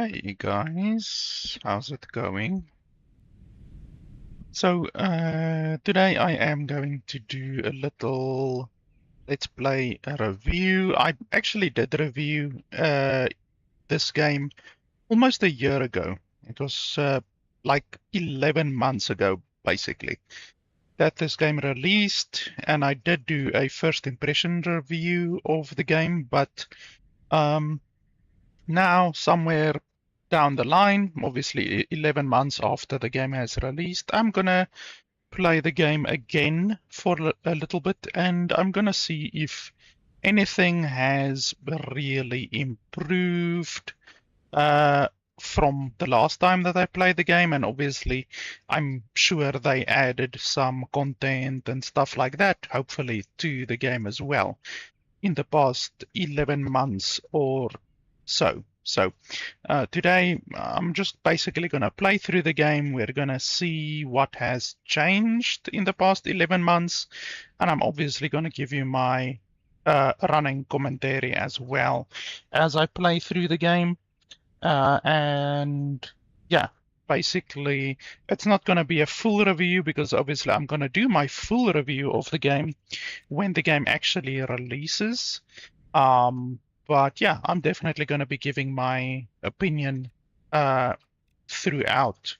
Hey guys, how's it going? So today I am going to do a little let's play review. I actually did review this game almost a year ago. It was like 11 months ago, basically, that this game released, and I did do a first impression review of the game, but um, now, somewhere down the line, obviously 11 months after the game has released, I'm gonna play the game again for a little bit, and I'm gonna see if anything has really improved uh, from the last time that I played the game. And obviously, I'm sure they added some content and stuff like that, hopefully, to the game as well in the past 11 months or so. So today I'm just basically going to play through the game. We're going to see what has changed in the past 11 months. And I'm obviously going to give you my running commentary as well as I play through the game. And yeah, basically, it's not going to be a full review because obviously I'm going to do my full review of the game when the game actually releases. But yeah, I'm definitely going to be giving my opinion throughout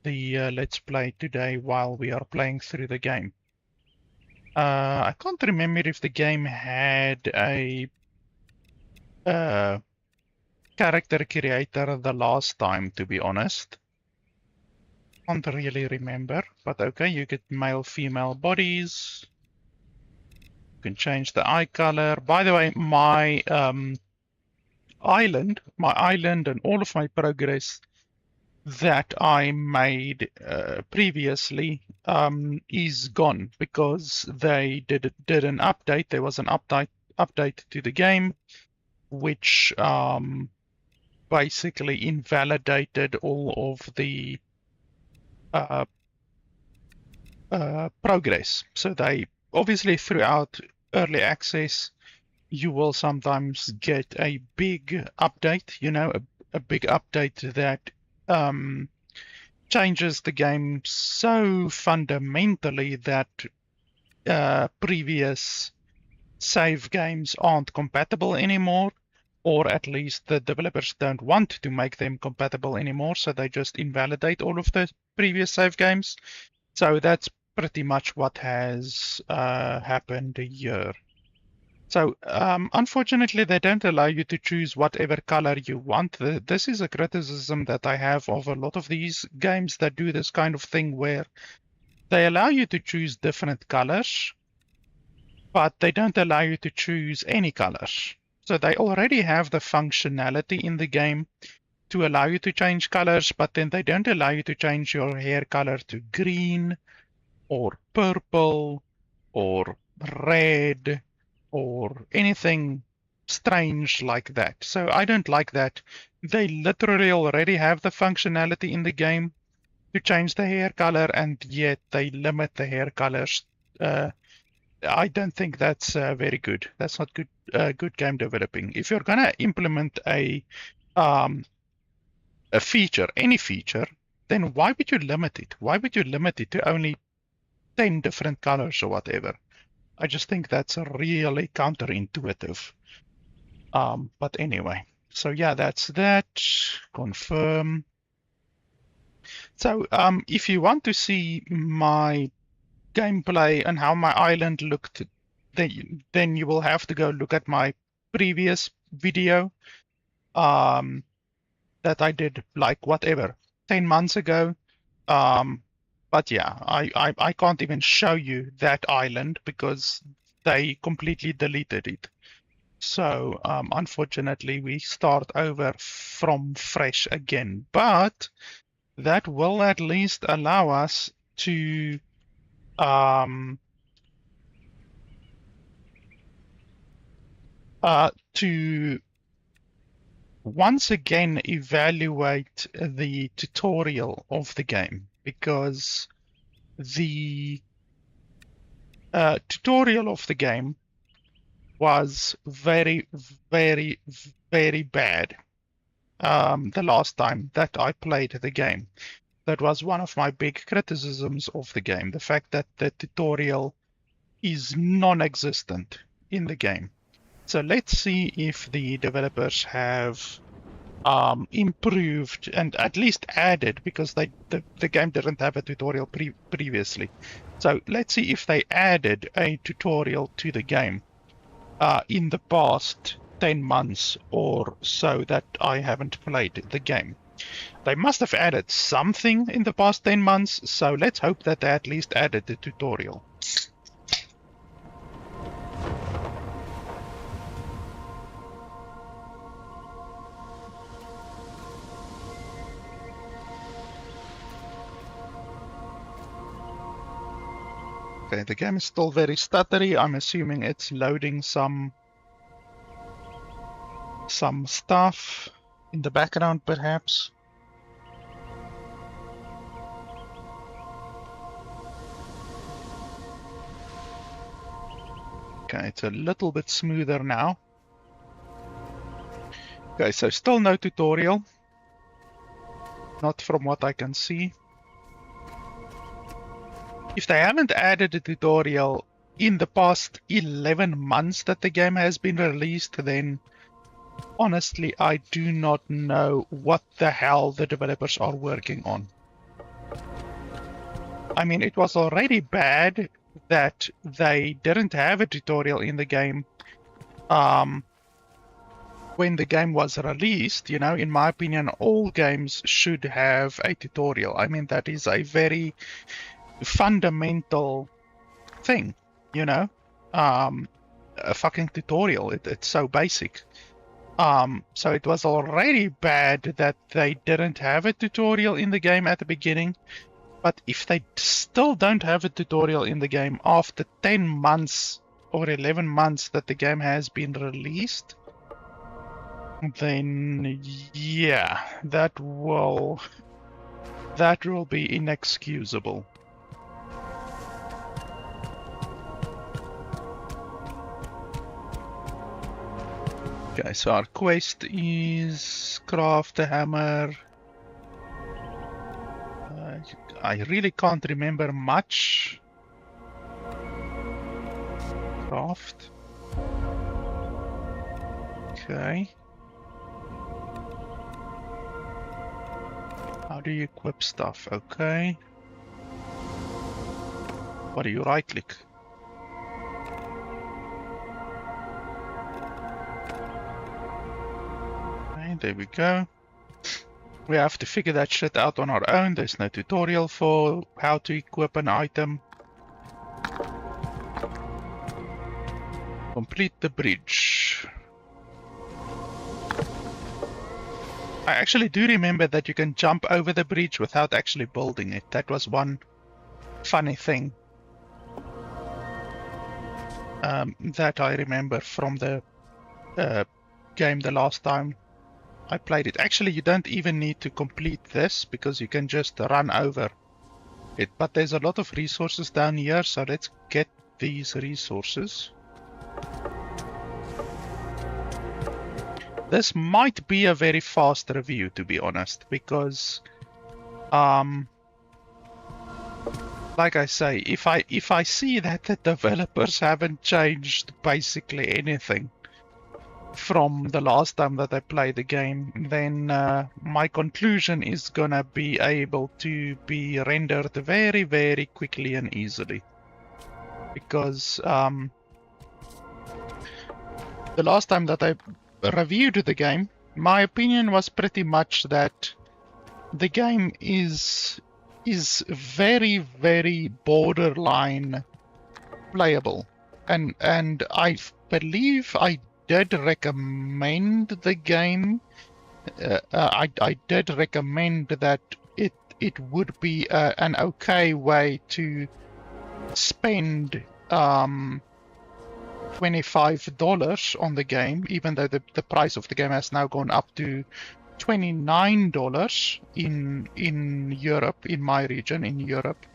the Let's Play today while we are playing through the game. I can't remember if the game had a character creator the last time, to be honest. Can't really remember, but okay, you get male, female bodies. You can change the eye color. By the way, my island and all of my progress that I made previously is gone because they did an update. There was an update to the game, which basically invalidated all of the progress. So they obviously throughout early access, you will sometimes get a big update, a big update that changes the game so fundamentally that previous save games aren't compatible anymore, or at least the developers don't want to make them compatible anymore, so they just invalidate all of the previous save games. So that's pretty much what has happened here. So unfortunately, they don't allow you to choose whatever color you want. This is a criticism that I have of a lot of these games that do this kind of thing where they allow you to choose different colors, but they don't allow you to choose any colors. So they already have the functionality in the game to allow you to change colors, but then they don't allow you to change your hair color to green or purple or red or anything strange like that. So I don't like that. They literally already have the functionality in the game to change the hair color, and yet they limit the hair colors. I don't think that's very good. That's not good game developing. If you're gonna implement a feature, any feature, then why would you limit it? Why would you limit it to only 10 different colors or whatever? I just think that's really counterintuitive. But anyway, so yeah, that's that. Confirm. So if you want to see my gameplay and how my island looked, then you will have to go look at my previous video that I did like whatever 10 months ago. But yeah, I can't even show you that island because they completely deleted it. So unfortunately, we start over from fresh again. But that will at least allow us to to once again evaluate the tutorial of the game, because the tutorial of the game was very, very, very bad. the last time that I played the game. That was one of my big criticisms of the game, the fact that the tutorial is non-existent in the game. So let's see if the developers have improved and at least added, because the game didn't have a tutorial previously. So let's see if they added a tutorial to the game in the past 10 months or so that I haven't played the game. They must have added something in the past 10 months, so let's hope that they at least added the tutorial. Okay, the game is still very stuttery. I'm assuming it's loading some stuff in the background, perhaps. Okay, it's a little bit smoother now. Okay, so still no tutorial. Not from what I can see. If they haven't added a tutorial in the past 11 months that the game has been released, then honestly, I do not know what the hell the developers are working on. I mean, it was already bad that they didn't have a tutorial in the game when the game was released. You know, in my opinion, all games should have a tutorial. I mean, that is a very fundamental thing, you know, a fucking tutorial. It's so basic. So it was already bad that they didn't have a tutorial in the game at the beginning. But if they still don't have a tutorial in the game after 10 months or 11 months that the game has been released, then yeah, that will be inexcusable. Okay, so our quest is craft a hammer. I really can't remember much. Craft. Okay. How do you equip stuff? Okay. What do you right click? Okay, there we go. We have to figure that shit out on our own. There's no tutorial for how to equip an item. Complete the bridge. I actually do remember that you can jump over the bridge without actually building it. That was one funny thing that I remember from the game the last time I played it. Actually, you don't even need to complete this because you can just run over it. But there's a lot of resources down here, so let's get these resources. This might be a very fast review, to be honest, because like I say, if I see that the developers haven't changed basically anything from the last time that I played the game, then my conclusion is gonna be able to be rendered very, very quickly and easily. Because the last time that I reviewed the game, my opinion was pretty much that the game is very, very borderline playable, and I believe I did recommend the game. I did recommend that it would be an okay way to spend $25 on the game, even though the price of the game has now gone up to $29 in Europe, in my region, in Europe.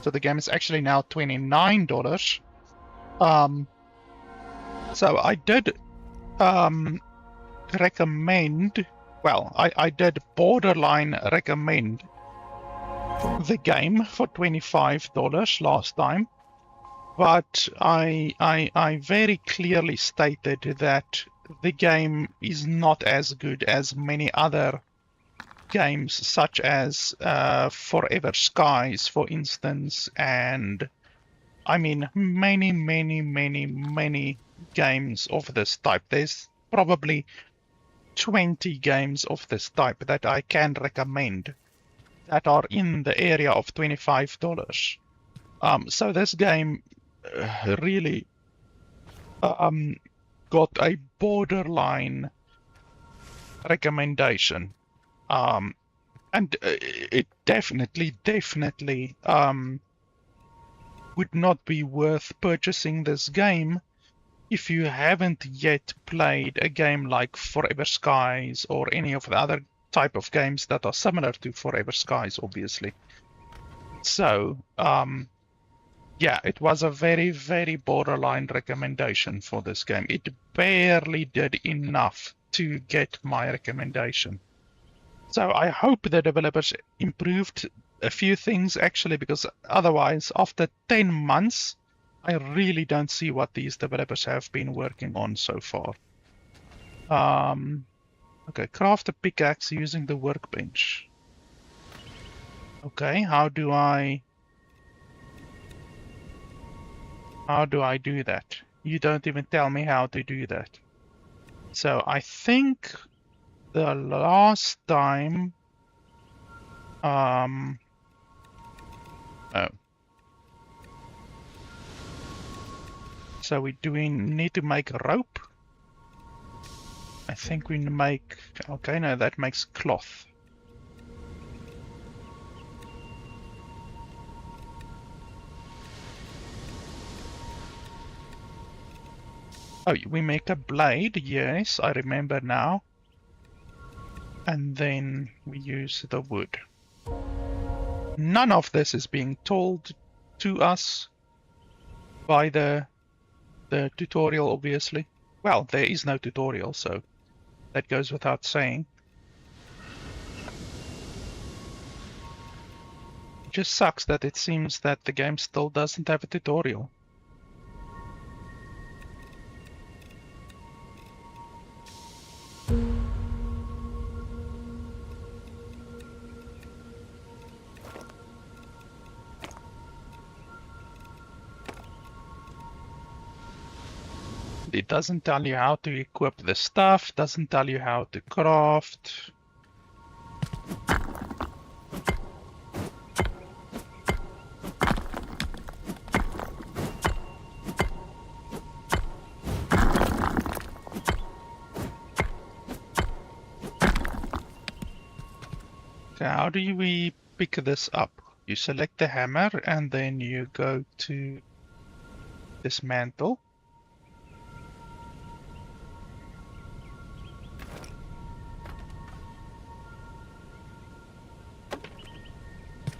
So the game is actually now $29. So I did recommend well, I did borderline recommend the game for $25 last time, but I very clearly stated that the game is not as good as many other games, such as Forever Skies, for instance, and I mean many games of this type. There's probably 20 games of this type that I can recommend that are in the area of $25. So this game really got a borderline recommendation. And it definitely would not be worth purchasing this game if you haven't yet played a game like Forever Skies or any of the other type of games that are similar to Forever Skies, obviously. So, yeah, it was a very borderline recommendation for this game. It barely did enough to get my recommendation. So I hope the developers improved a few things, actually, because otherwise, after 10 months, I really don't see what these developers have been working on so far. Okay, craft a pickaxe using the workbench. Okay, how do I do that? You don't even tell me how to do that. So I think the last time, oh. So we need to make a rope. I think we make, okay, no, that makes cloth. Oh, we make a blade, yes, I remember now. And then we use the wood. None of this is being told to us by the tutorial, obviously. Well, there is no tutorial, so that goes without saying. It just sucks that it seems that the game still doesn't have a tutorial. It doesn't tell you how to equip the stuff, doesn't tell you how to craft. So how do we pick this up? You select the hammer and then you go to dismantle.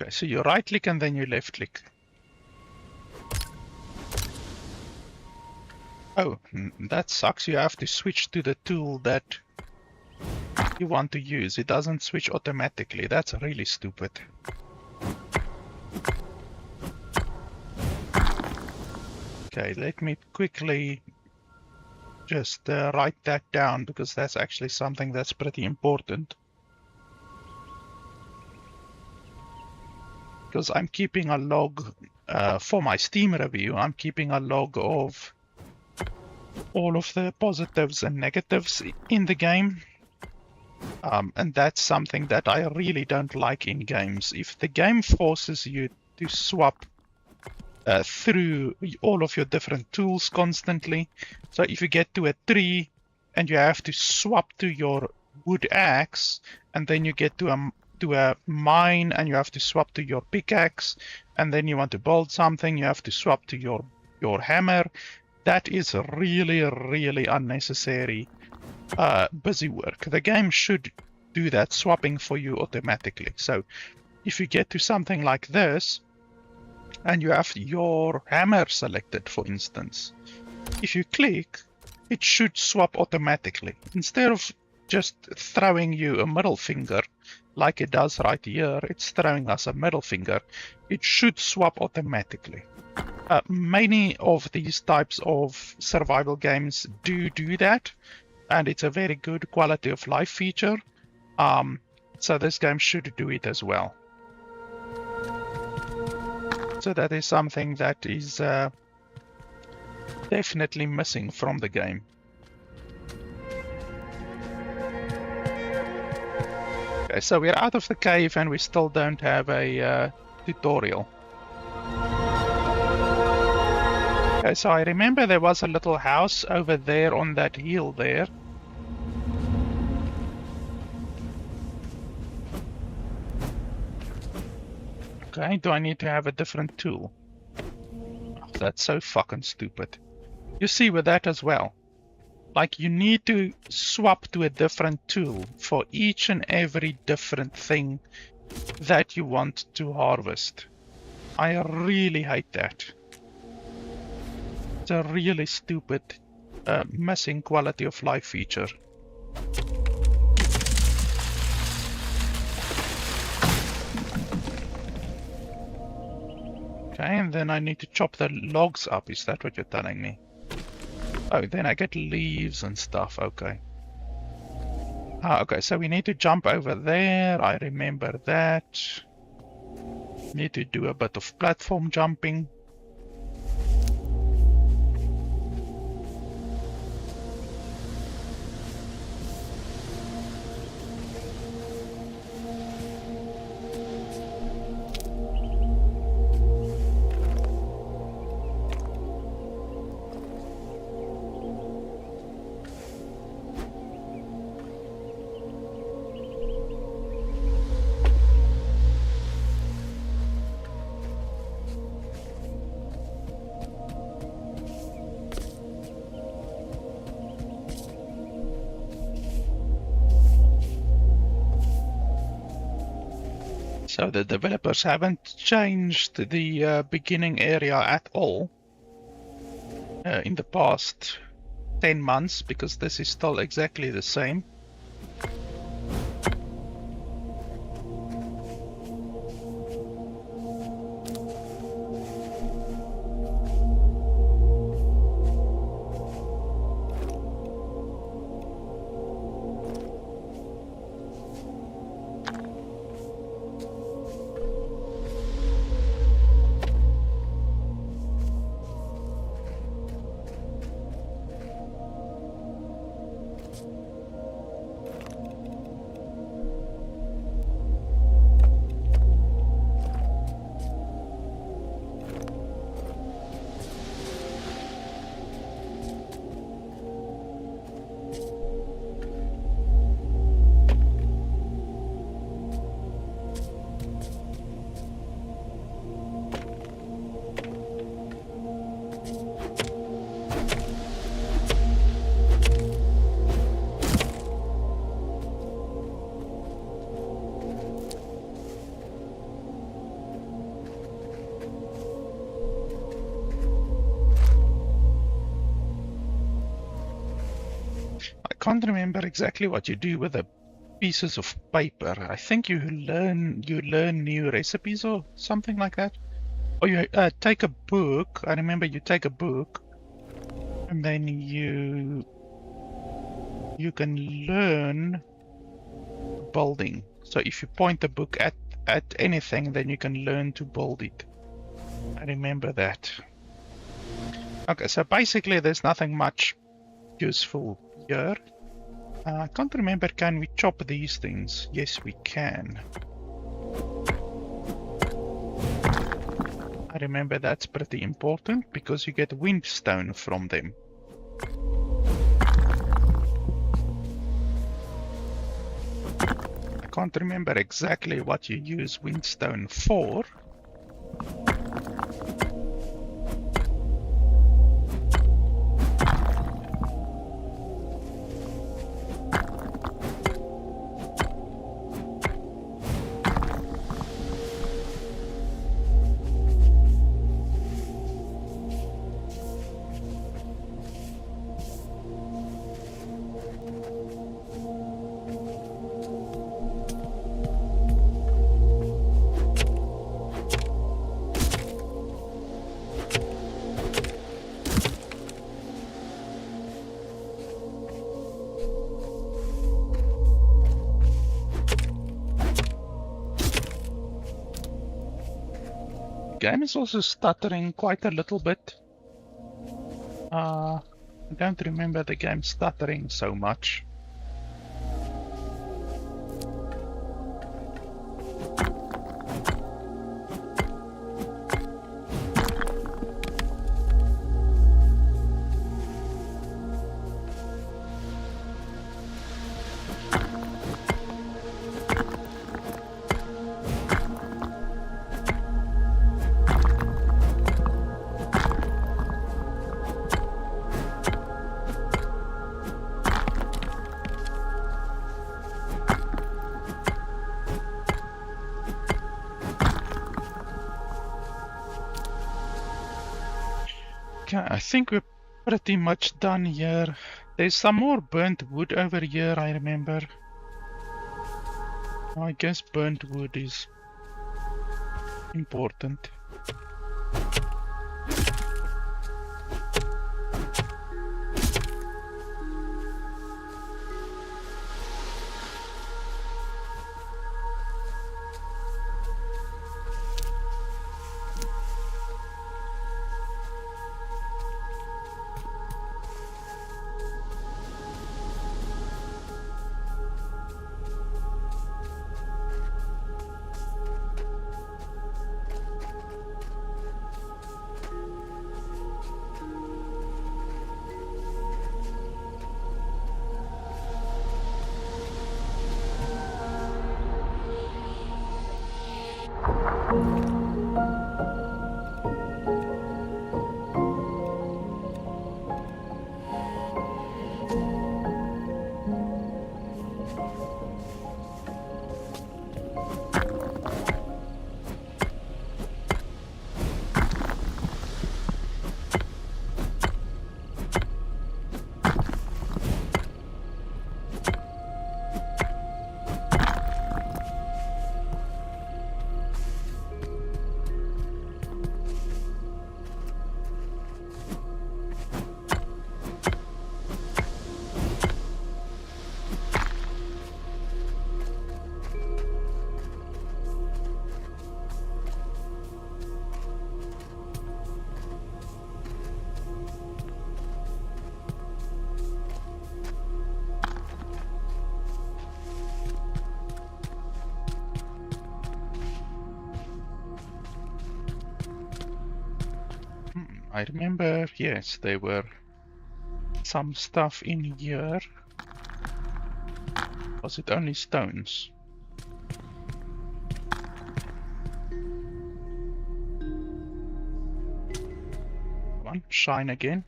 Okay, so you right click and then you left click. Oh, that sucks. You have to switch to the tool that you want to use. It doesn't switch automatically. That's really stupid. Okay, let me quickly just write that down, because that's actually something that's pretty important. Because I'm keeping a log for my Steam review. I'm keeping a log of all of the positives and negatives in the game. And that's something that I really don't like in games. If the game forces you to swap through all of your different tools constantly, so if you get to a tree and you have to swap to your wood axe, and then you get to a mine and you have to swap to your pickaxe, and then you want to build something, you have to swap to your hammer. That is really unnecessary busy work. The game should do that swapping for you automatically. So if you get to something like this and you have your hammer selected, for instance, if you click, it should swap automatically. Instead of just throwing you a middle finger like it does right here. It's throwing us a middle finger. It should swap automatically. Many of these types of survival games do that, and it's a very good quality of life feature. So this game should do it as well. So that is something that is definitely missing from the game. Okay, so we're out of the cave and we still don't have a tutorial. Okay, so I remember there was a little house over there on that hill there. Okay, do I need to have a different tool? Oh, that's so fucking stupid. You see with that as well. Like, you need to swap to a different tool for each and every different thing that you want to harvest. I really hate that. It's a really stupid missing quality of life feature. Okay, and then I need to chop the logs up. Is that what you're telling me? Oh, then I get leaves and stuff. Okay. Okay, so we need to jump over there. I remember that. Need to do a bit of platform jumping. So the developers haven't changed the beginning area at all in the past 10 months, because this is still exactly the same. I can't remember exactly what you do with the pieces of paper. I think you learn new recipes or something like that. Or you take a book. I remember you take a book, and then you can learn building. So if you point the book at anything, then you can learn to build it. I remember that. Okay, so basically there's nothing much useful here. I can't remember, can we chop these things? Yes, we can. I remember that's pretty important because you get windstone from them. I can't remember exactly what you use windstone for. game is also stuttering quite a little bit. I don't remember the game stuttering so much. Okay, I think we're pretty much done here. There's some more burnt wood over here, I remember. I guess burnt wood is important. I remember, yes, there were some stuff in here. Was it only stones? Come on, shine again.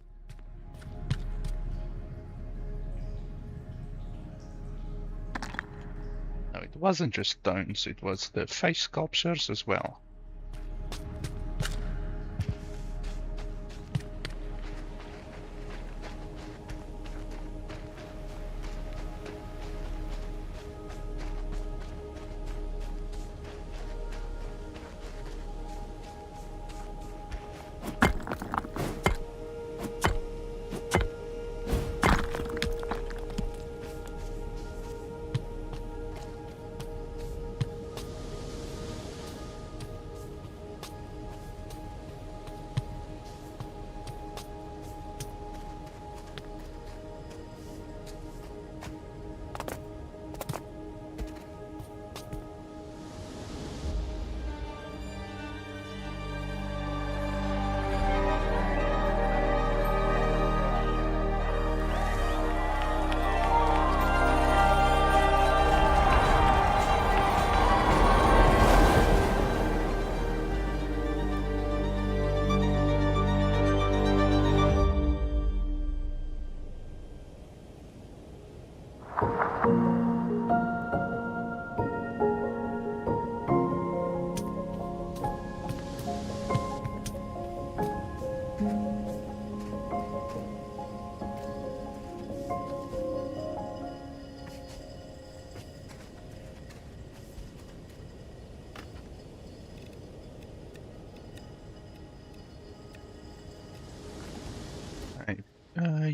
No, it wasn't just stones, it was the face sculptures as well.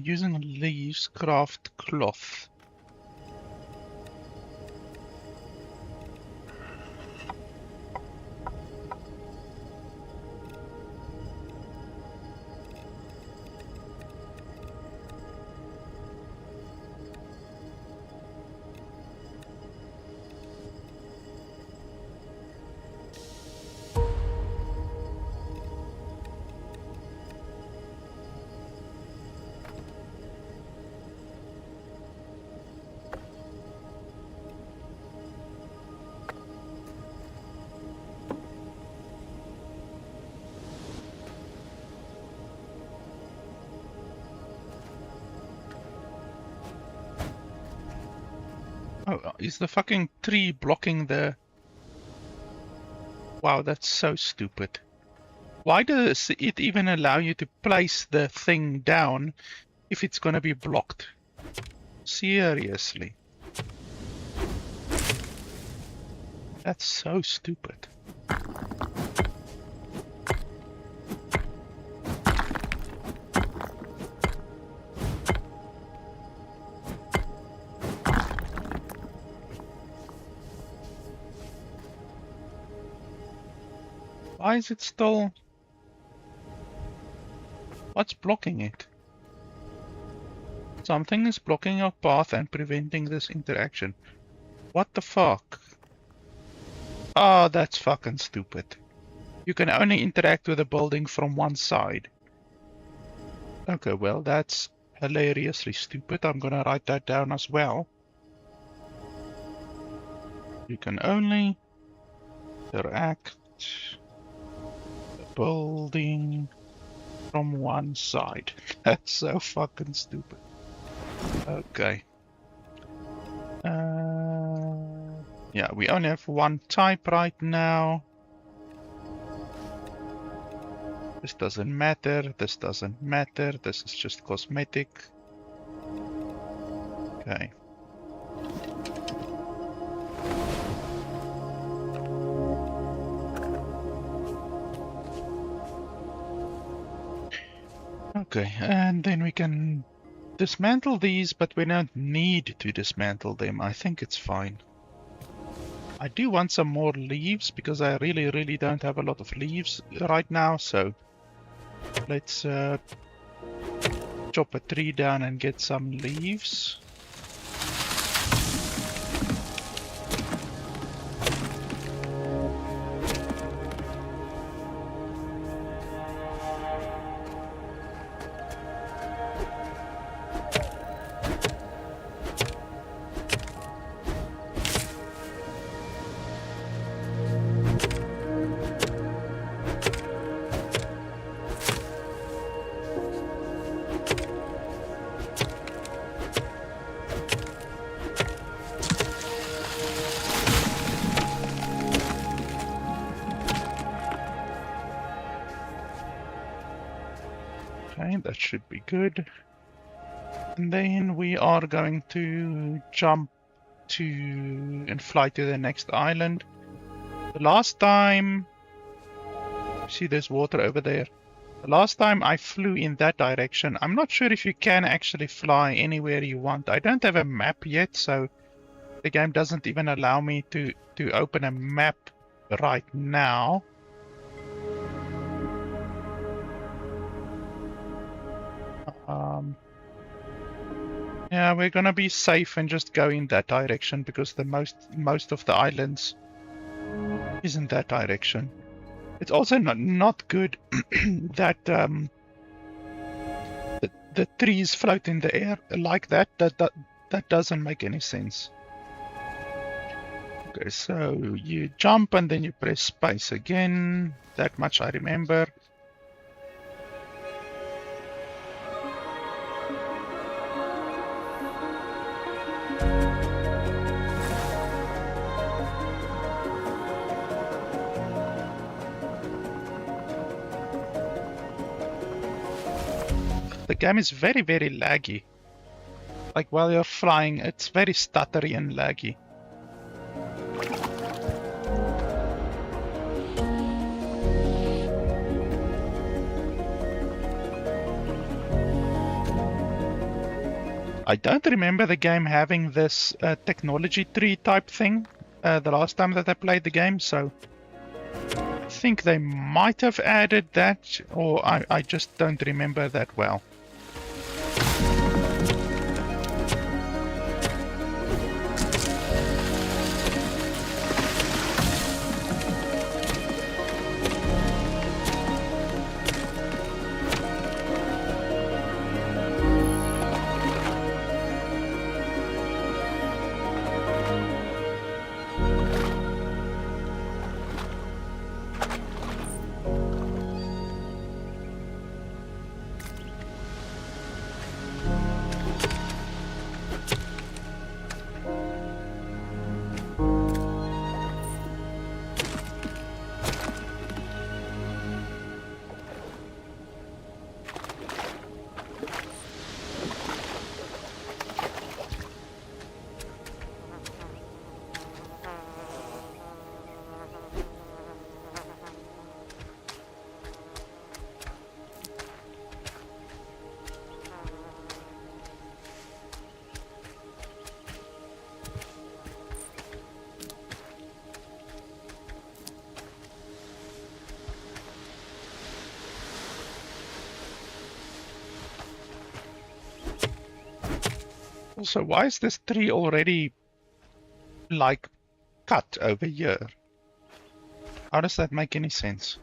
Using leaves craft cloth. Oh, is the fucking tree blocking the... Wow, that's so stupid. Why does it even allow you to place the thing down if it's gonna be blocked? Seriously. That's so stupid. Why is it still... What's blocking it? Something is blocking our path and preventing this interaction. What the fuck? Oh, that's fucking stupid. You can only interact with a building from one side. Okay, well, that's hilariously stupid. I'm gonna write that down as well. You can only interact the building from one side. That's so fucking stupid. Okay. Yeah, we only have one type right now. This doesn't matter, this doesn't matter, this is just cosmetic. Okay. Okay, and then we can dismantle these, but we don't need to dismantle them. I think it's fine. I do want some more leaves because I really don't have a lot of leaves right now, so let's chop a tree down and get some leaves. Okay, that should be good. And then we are going to jump to and fly to the next island. The last time, see there's water over there. The last time I flew in that direction, I'm not sure if you can actually fly anywhere you want. I don't have a map yet, so the game doesn't even allow me to open a map right now. Yeah, we're gonna be safe and just go in that direction because the most of the islands is in that direction. It's also not good that the trees float in the air like that. That doesn't make any sense. Okay, so you jump and then you press space again. That much I remember. The game is very laggy. Like while you're flying, it's very stuttery and laggy. I don't remember the game having this technology tree type thing the last time that I played the game, so I think they might have added that, or I just don't remember that well. Also, why is this tree already, like, cut over here? How does that make any sense?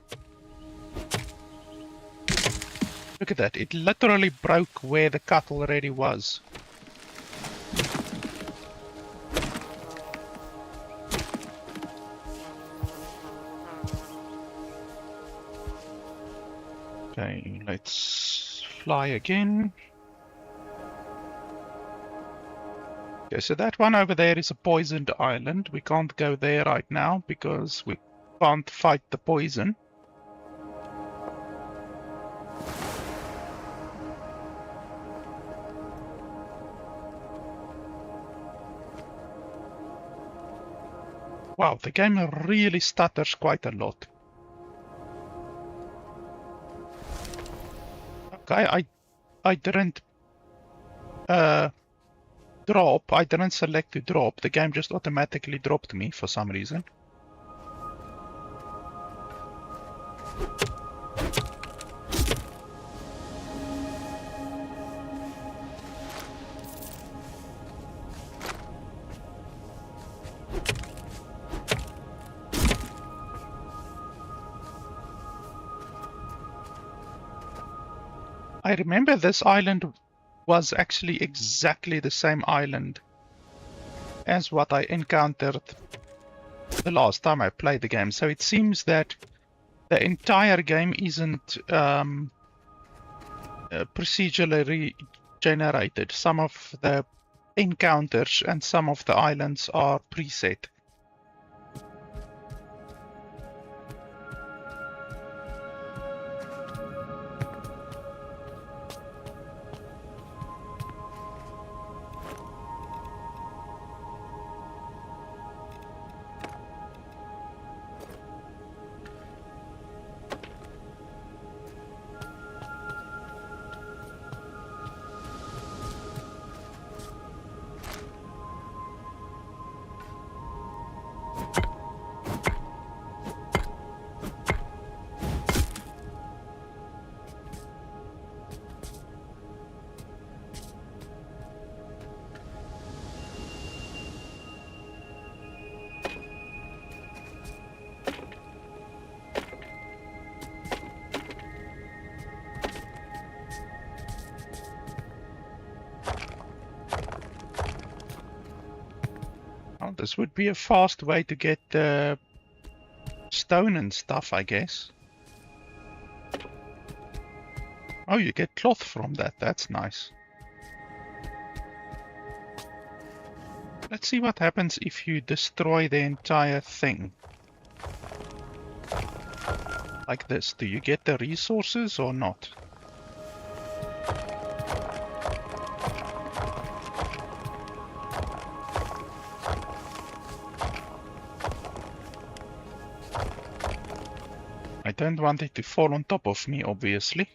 Look at that, it literally broke where the cut already was. Okay, let's fly again. Okay, so that one over there is a poisoned island. We can't go there right now because we can't fight the poison. Wow, the game really stutters quite a lot. Okay, I didn't drop. I didn't select to drop. The game just automatically dropped me for some reason. I remember this island was actually exactly the same island as what I encountered the last time I played the game. So it seems that the entire game isn't procedurally generated. Some of the encounters and some of the islands are preset. Well, this would be a fast way to get stone and stuff, I guess. Oh, you get cloth from that. That's nice. Let's see what happens if you destroy the entire thing. Like this. Do you get the resources or not? I don't want it to fall on top of me, obviously.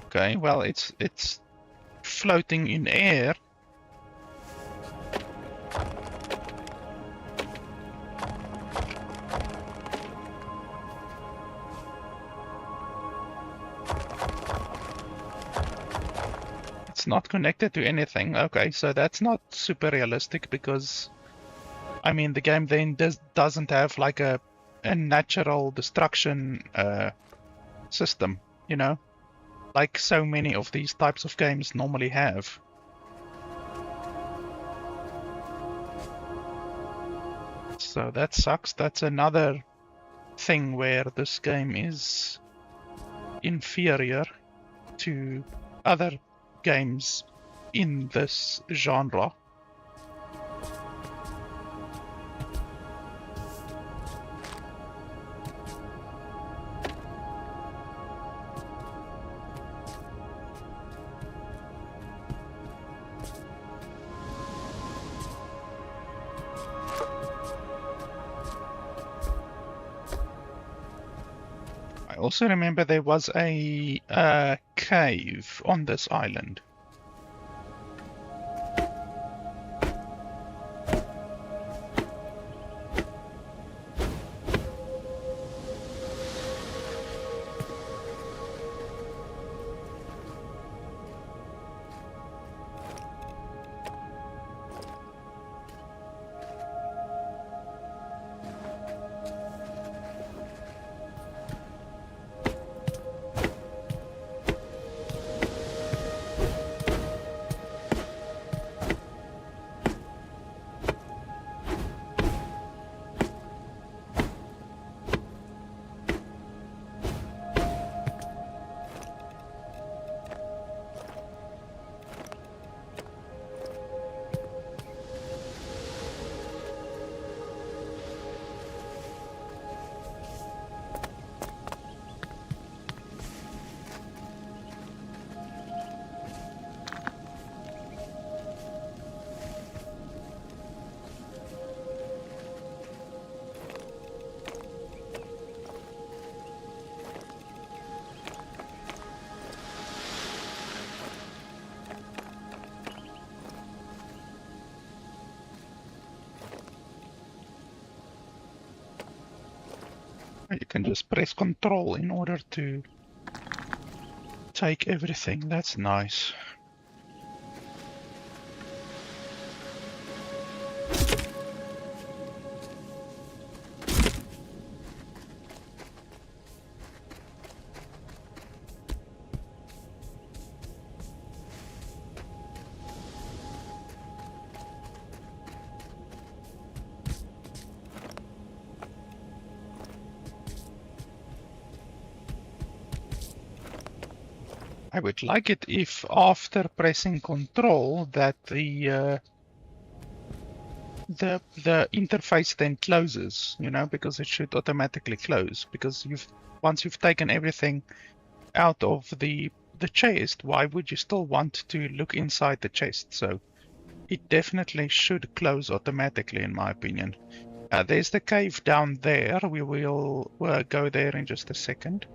Okay, well, it's floating in air. It's not connected to anything. Okay, so that's not super realistic because, I mean, the game then doesn't have like a natural destruction system, you know? Like so many of these types of games normally have. So that sucks. That's another thing where this game is inferior to other games in this genre. also remember there was a cave on this island. You can just press Control in order to take everything. That's nice. I would like it if after pressing Control that the interface then closes, you know, because it should automatically close. Because once you've taken everything out of the chest, why would you still want to look inside the chest? So it definitely should close automatically, in my opinion. There's the cave down there. We will go there in just a second.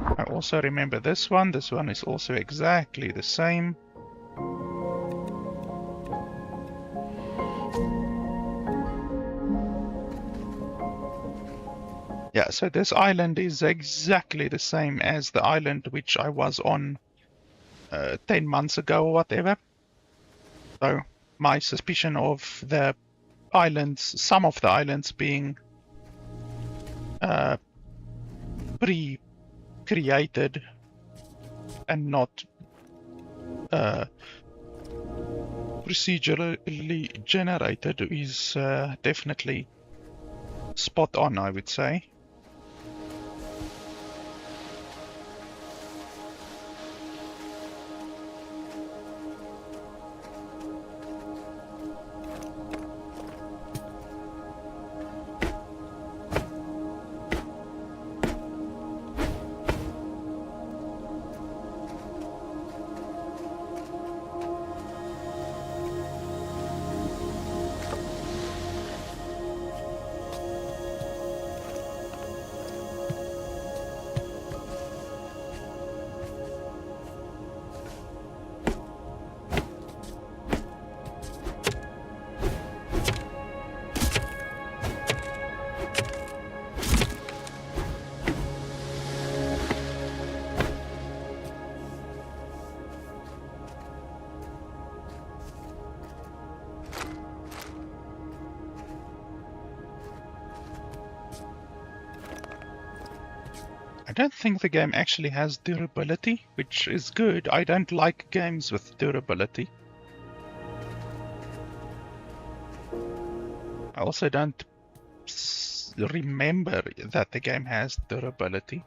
I also remember this one. This one is also exactly the same. Yeah, so this island is exactly the same as the island which I was on 10 months ago or whatever. So my suspicion of the islands, some of the islands being pre-created and not procedurally generated is definitely spot on, I would say. I don't think the game actually has durability, which is good. I don't like games with durability. I also don't remember that the game has durability.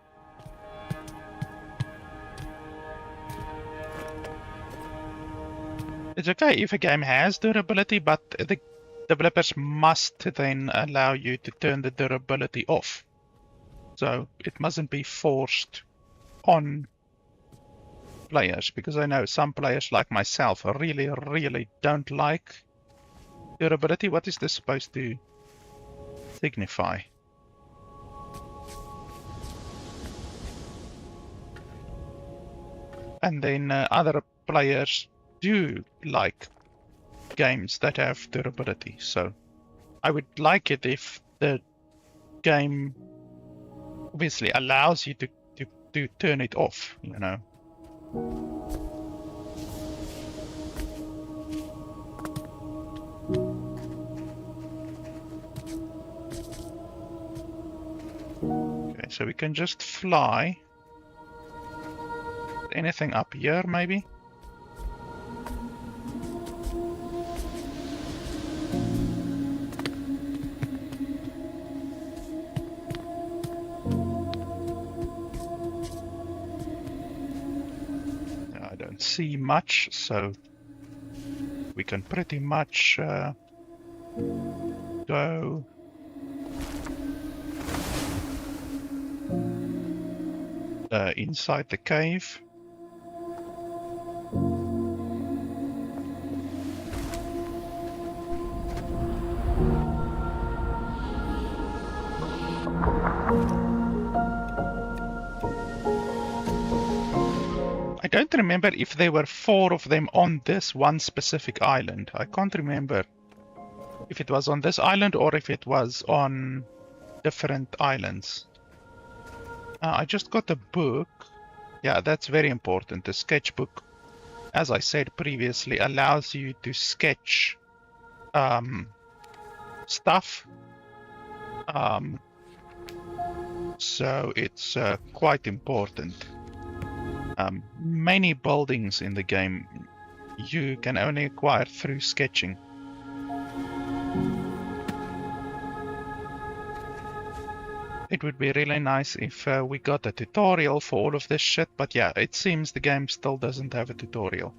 It's okay if a game has durability, but the developers must then allow you to turn the durability off. So it mustn't be forced on players, because I know some players like myself really, really don't like durability. What is this supposed to signify? and then other players do like games that have durability. So I would like it if the game obviously allows you to turn it off, you know. Okay, so we can just fly. Anything up here, maybe? I don't see much, so we can pretty much go inside the cave. I don't remember if there were 4 of them on this one specific island. I can't remember if it was on this island or if it was on different islands. I just got a book. Yeah, that's very important. The sketchbook, as I said previously, allows you to sketch stuff. So it's quite important. Many buildings in the game you can only acquire through sketching. It would be really nice if we got a tutorial for all of this shit, but yeah, it seems the game still doesn't have a tutorial.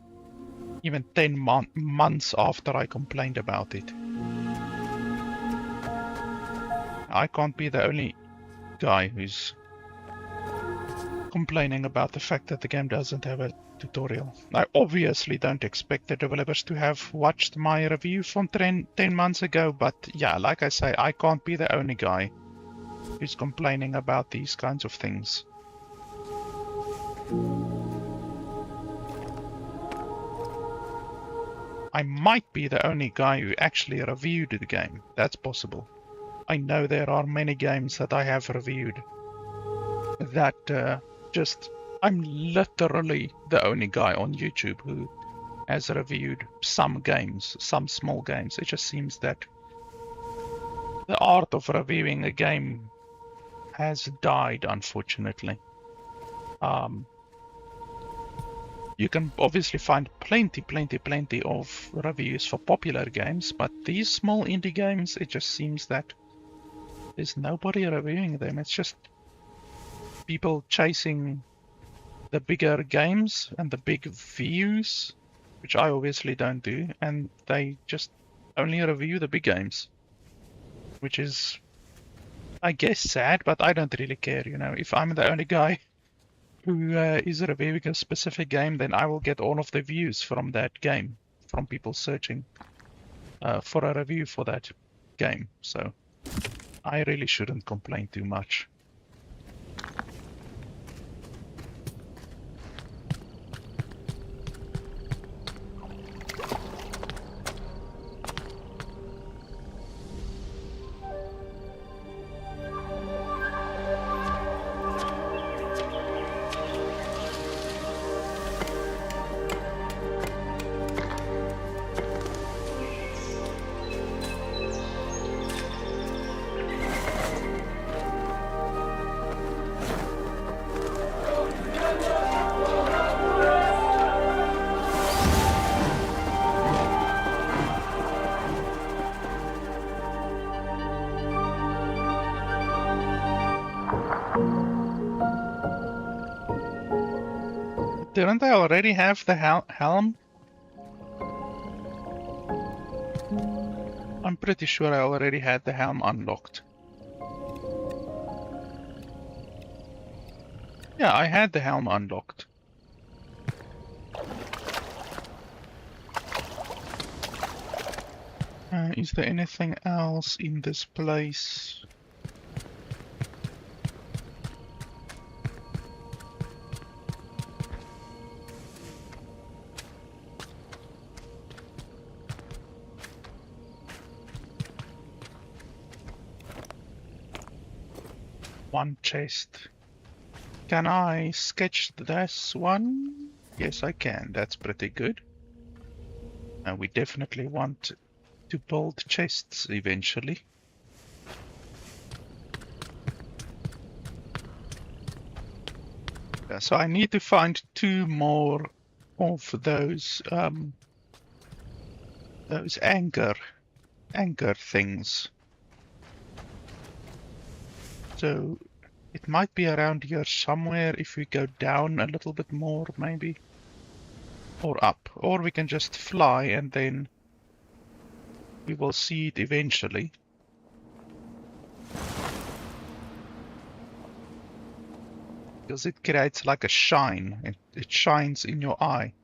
Even 10 months after I complained about it. I can't be the only guy who's complaining about the fact that the game doesn't have a tutorial. I obviously don't expect the developers to have watched my review from 10 months ago, but yeah, like I say, I can't be the only guy who's complaining about these kinds of things. I might be the only guy who actually reviewed the game. That's possible. I know there are many games that I have reviewed that I'm literally the only guy on YouTube who has reviewed some games, some small games. It just seems that the art of reviewing a game has died, unfortunately. You can obviously find plenty of reviews for popular games, but these small indie games, it just seems that there's nobody reviewing them. It's just people chasing the bigger games and the big views, which I obviously don't do, and they just only review the big games, which is, I guess, sad, but I don't really care, you know. If I'm the only guy who is reviewing a specific game, then I will get all of the views from that game, from people searching for a review for that game. So I really shouldn't complain too much. Didn't I already have the helm? I'm pretty sure I already had the helm unlocked. Yeah, I had the helm unlocked. Is there anything else in this place? chest. Can I sketch this one? Yes, I can. That's pretty good. And we definitely want to build chests eventually. So I need to find 2 more of those anchor things. So it might be around here somewhere if we go down a little bit more, maybe. Or up. Or we can just fly and then we will see it eventually. Because it creates like a shine. It shines in your eye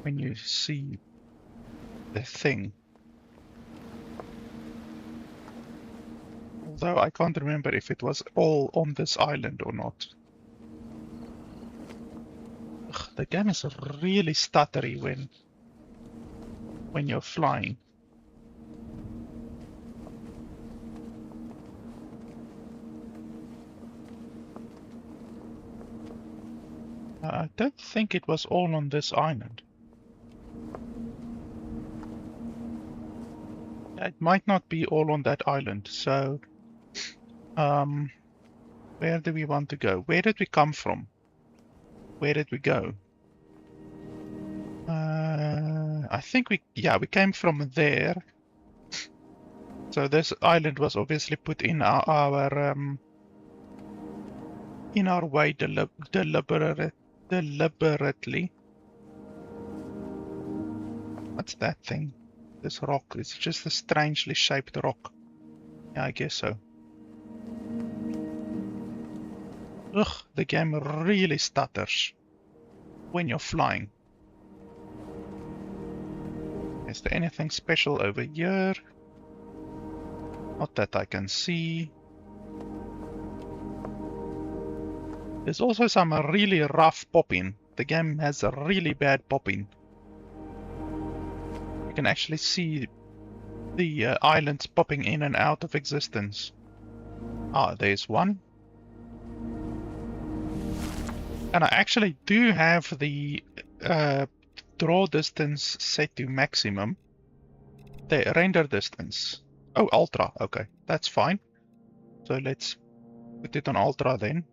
when you see the thing. Although I can't remember if it was all on this island or not. Ugh, the game is really stuttery when you're flying. I don't think it was all on this island. It might not be all on that island, so where do we want to go? Where did we come from? Where did we go? I think we came from there. So this island was obviously put in our way deliberately. What's that thing? This rock. It's just a strangely shaped rock. Yeah, I guess so. Ugh, the game really stutters when you're flying. Is there anything special over here? Not that I can see. There's also some really rough popping. The game has a really bad popping. You can actually see the islands popping in and out of existence. Ah, there's one. And I actually do have the draw distance set to maximum. The render distance. Oh, ultra. Okay, that's fine. So let's put it on ultra then.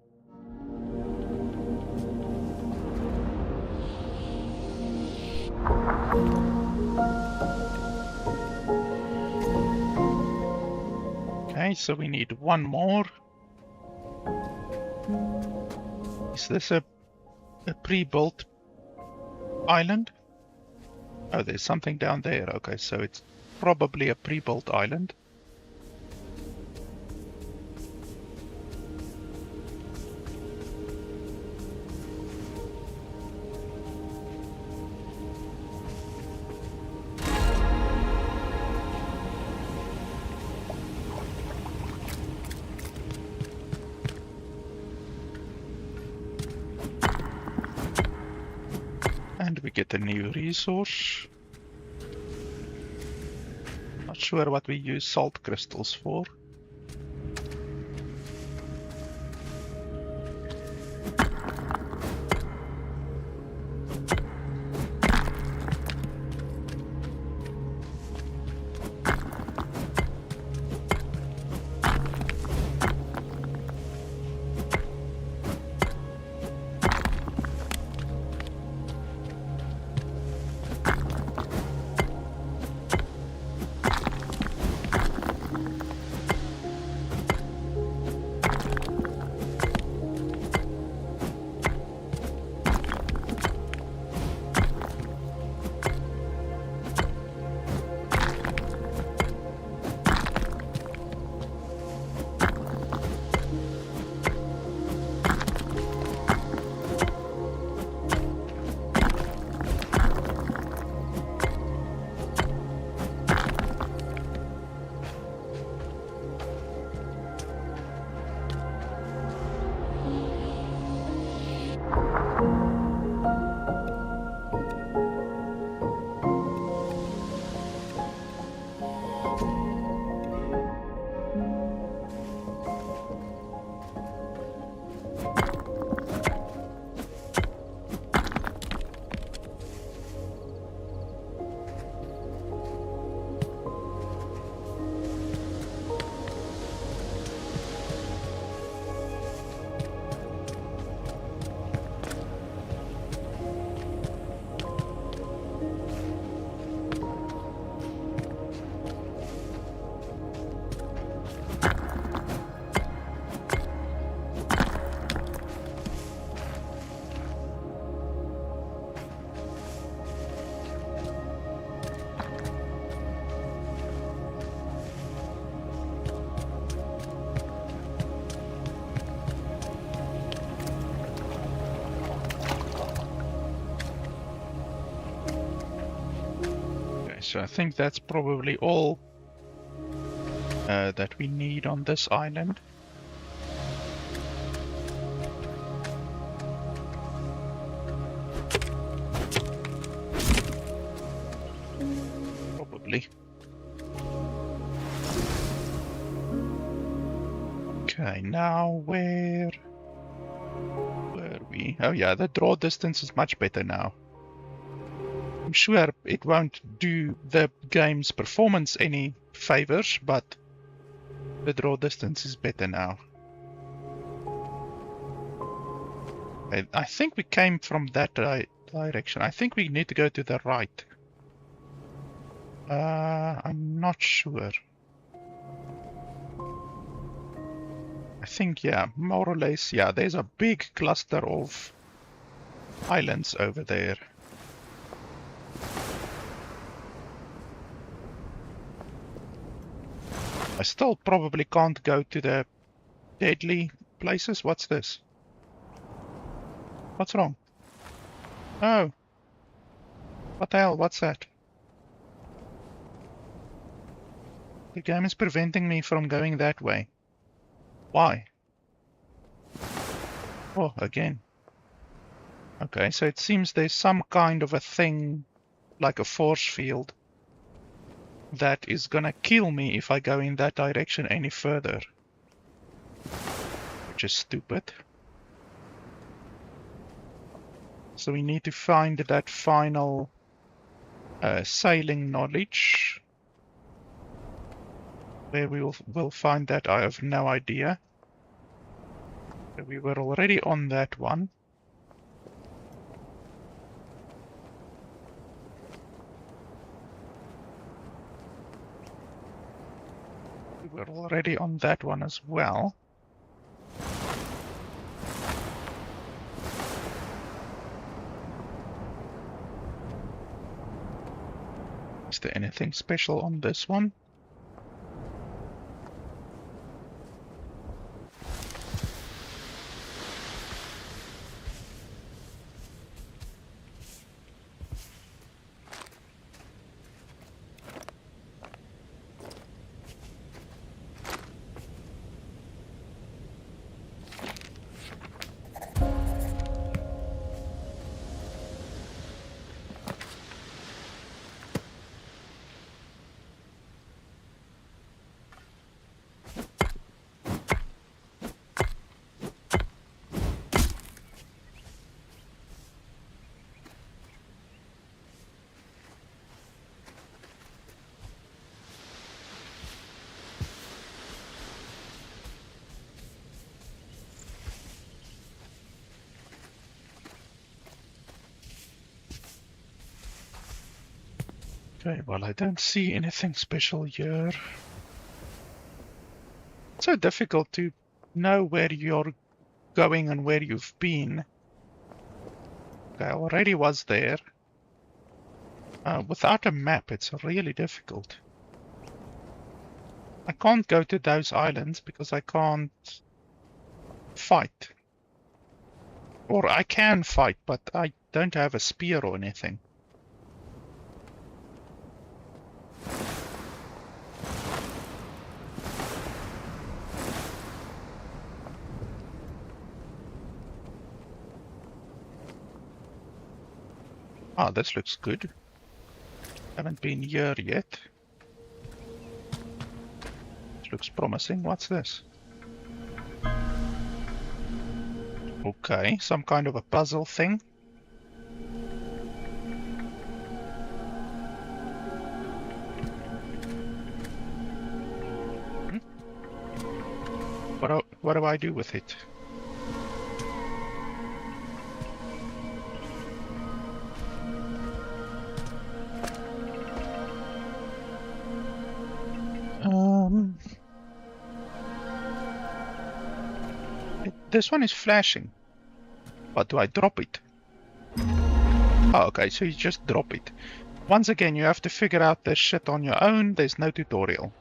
Okay, so we need one more. Is this a pre-built island? Oh, there's something down there. Okay, so it's probably a pre-built island. And we get a new resource. Not sure what we use salt crystals for. So I think that's probably all that we need on this island. Probably. Okay, now where were we? Oh yeah, the draw distance is much better now. I'm sure it won't do the game's performance any favors, but the draw distance is better now. I think we came from that direction. I think we need to go to the right. I'm not sure. I think, yeah, more or less, yeah, there's a big cluster of islands over there. I still probably can't go to the deadly places. What's this? What's wrong? Oh. What the hell? What's that? The game is preventing me from going that way. Why? Oh, again. Okay, so it seems there's some kind of a thing, like a force field, that is gonna kill me if I go in that direction any further. Which is stupid. So we need to find that final sailing knowledge. Where we'll find that, I have no idea. We were already on that one. We were already on that one as well. Is there anything special on this one? Okay, well, I don't see anything special here. It's so difficult to know where you're going and where you've been. Okay, I already was there. Without a map, it's really difficult. I can't go to those islands because I can't fight. Or I can fight, but I don't have a spear or anything. Ah, this looks good. Haven't been here yet. This looks promising. What's this? Okay, some kind of a puzzle thing. What do I do with it? This one is flashing. What, do I drop it? Oh, okay, so you just drop it. Once again, you have to figure out this shit on your own. There's no tutorial.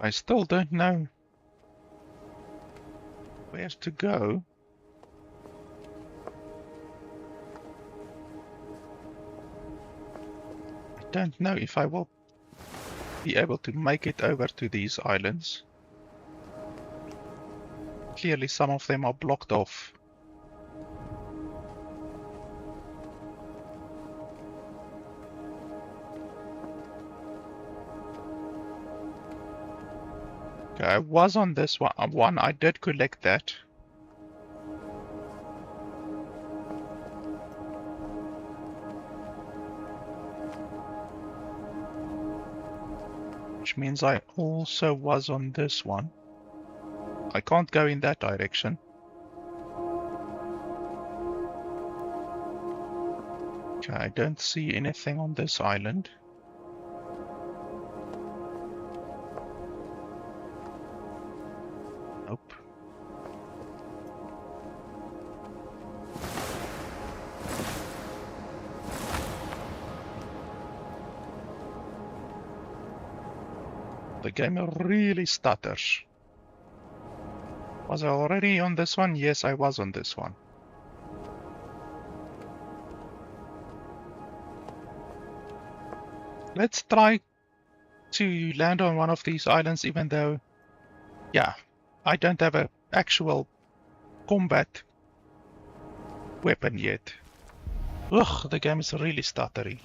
I still don't know where to go. I don't know if I will be able to make it over to these islands. Clearly some of them are blocked off. Okay, I was on this one. I did collect that. Which means I also was on this one. I can't go in that direction. Okay, I don't see anything on this island. Nope. The game really stutters. Was I already on this one? Yes, I was on this one. Let's try to land on one of these islands, even though, yeah, I don't have an actual combat weapon yet. Ugh, the game is really stuttery.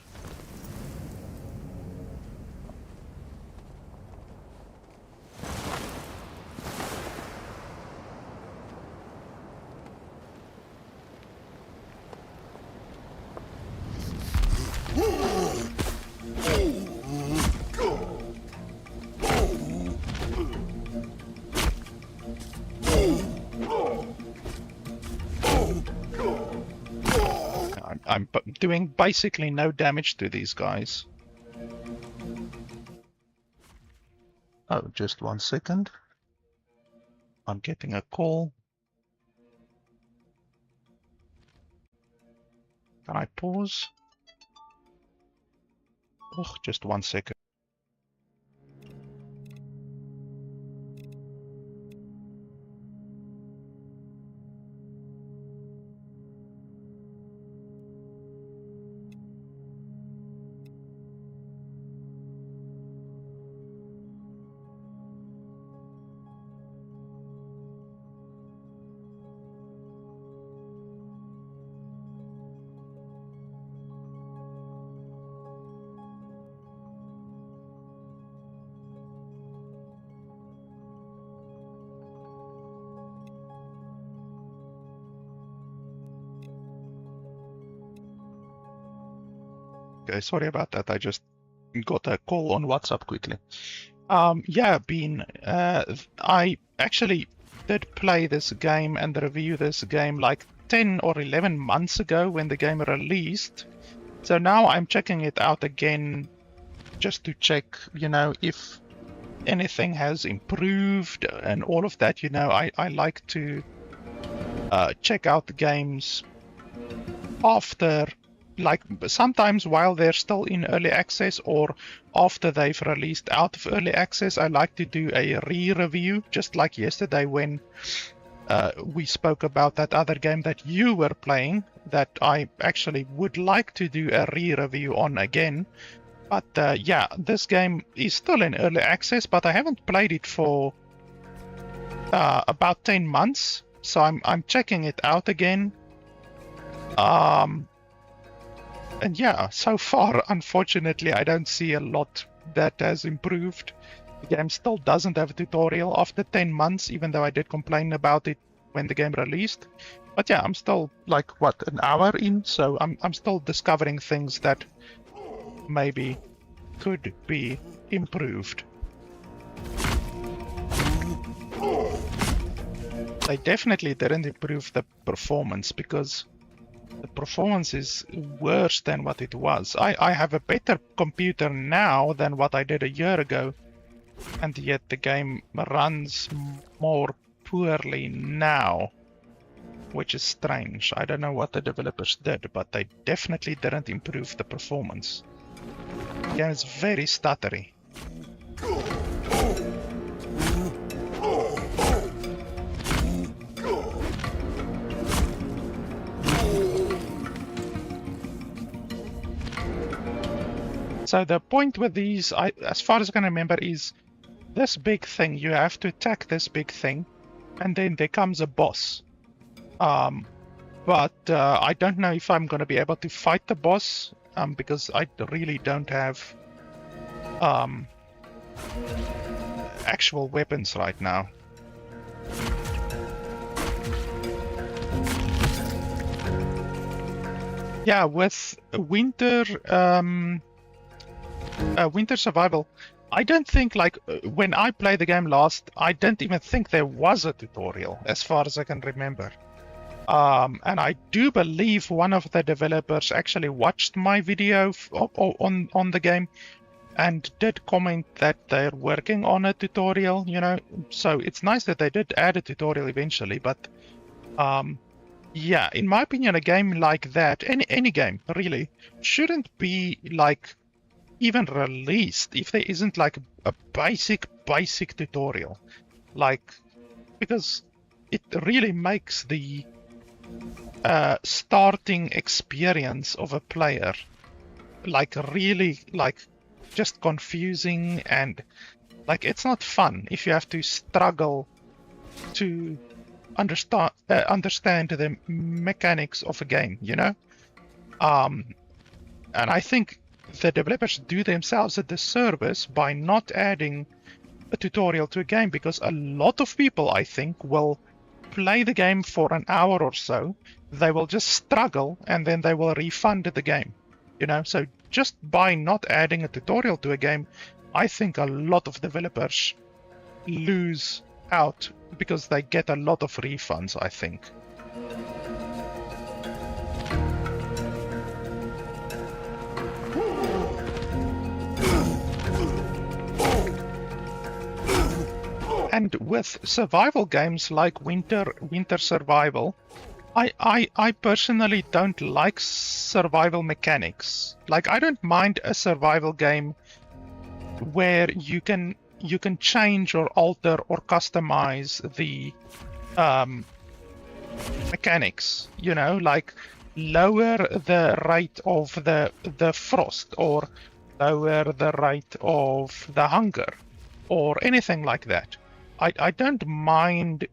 I'm doing basically no damage to these guys. Oh, just 1 second. I'm getting a call. Can I pause? Oh, just 1 second. Okay, sorry about that. I just got a call on WhatsApp quickly. Yeah, Bean, I actually did play this game and review this game like 10 or 11 months ago when the game released. So now I'm checking it out again just to check, you know, if anything has improved and all of that. You know, I like to check out the games after, like sometimes while they're still in early access or after they've released out of early access. I like to do a re-review, just like yesterday when we spoke about that other game that you were playing that I actually would like to do a re-review on again. But yeah, this game is still in early access, but I haven't played it for about 10 months, so I'm checking it out again. And yeah, so far, unfortunately, I don't see a lot that has improved. The game still doesn't have a tutorial after 10 months, even though I did complain about it when the game released. But yeah, I'm still like, what, an hour in? So I'm still discovering things that maybe could be improved. They definitely didn't improve the performance, because the performance is worse than what it was. I have a better computer now than what I did a year ago, and yet the game runs more poorly now, which is strange. I don't know what the developers did, but they definitely didn't improve the performance. The game is very stuttery. So the point with these, as far as I can remember, is this big thing. You have to attack this big thing, and then there comes a boss. But I don't know if I'm going to be able to fight the boss, because I really don't have actual weapons right now. Yeah, with winter winter survival, I don't think, like, when I played the game last, I don't even think there was a tutorial, as far as I can remember. And I do believe one of the developers actually watched my video on the game and did comment that they're working on a tutorial, you know. So it's nice that they did add a tutorial eventually, but yeah, in my opinion, a game like that, any game really, shouldn't be like even released if there isn't like a basic tutorial, like, because it really makes the starting experience of a player like really like just confusing, and like it's not fun if you have to struggle to understand the mechanics of a game, you know. And I think the developers do themselves a disservice by not adding a tutorial to a game, because a lot of people, I think, will play the game for an hour or so, they will just struggle, and then they will refund the game, you know. So just by not adding a tutorial to a game, I think a lot of developers lose out because they get a lot of refunds, I think. And with survival games like winter survival, I personally don't like survival mechanics. Like, I don't mind a survival game where you can change or alter or customize the mechanics, you know, like lower the rate of the frost, or lower the rate of the hunger, or anything like that. I don't mind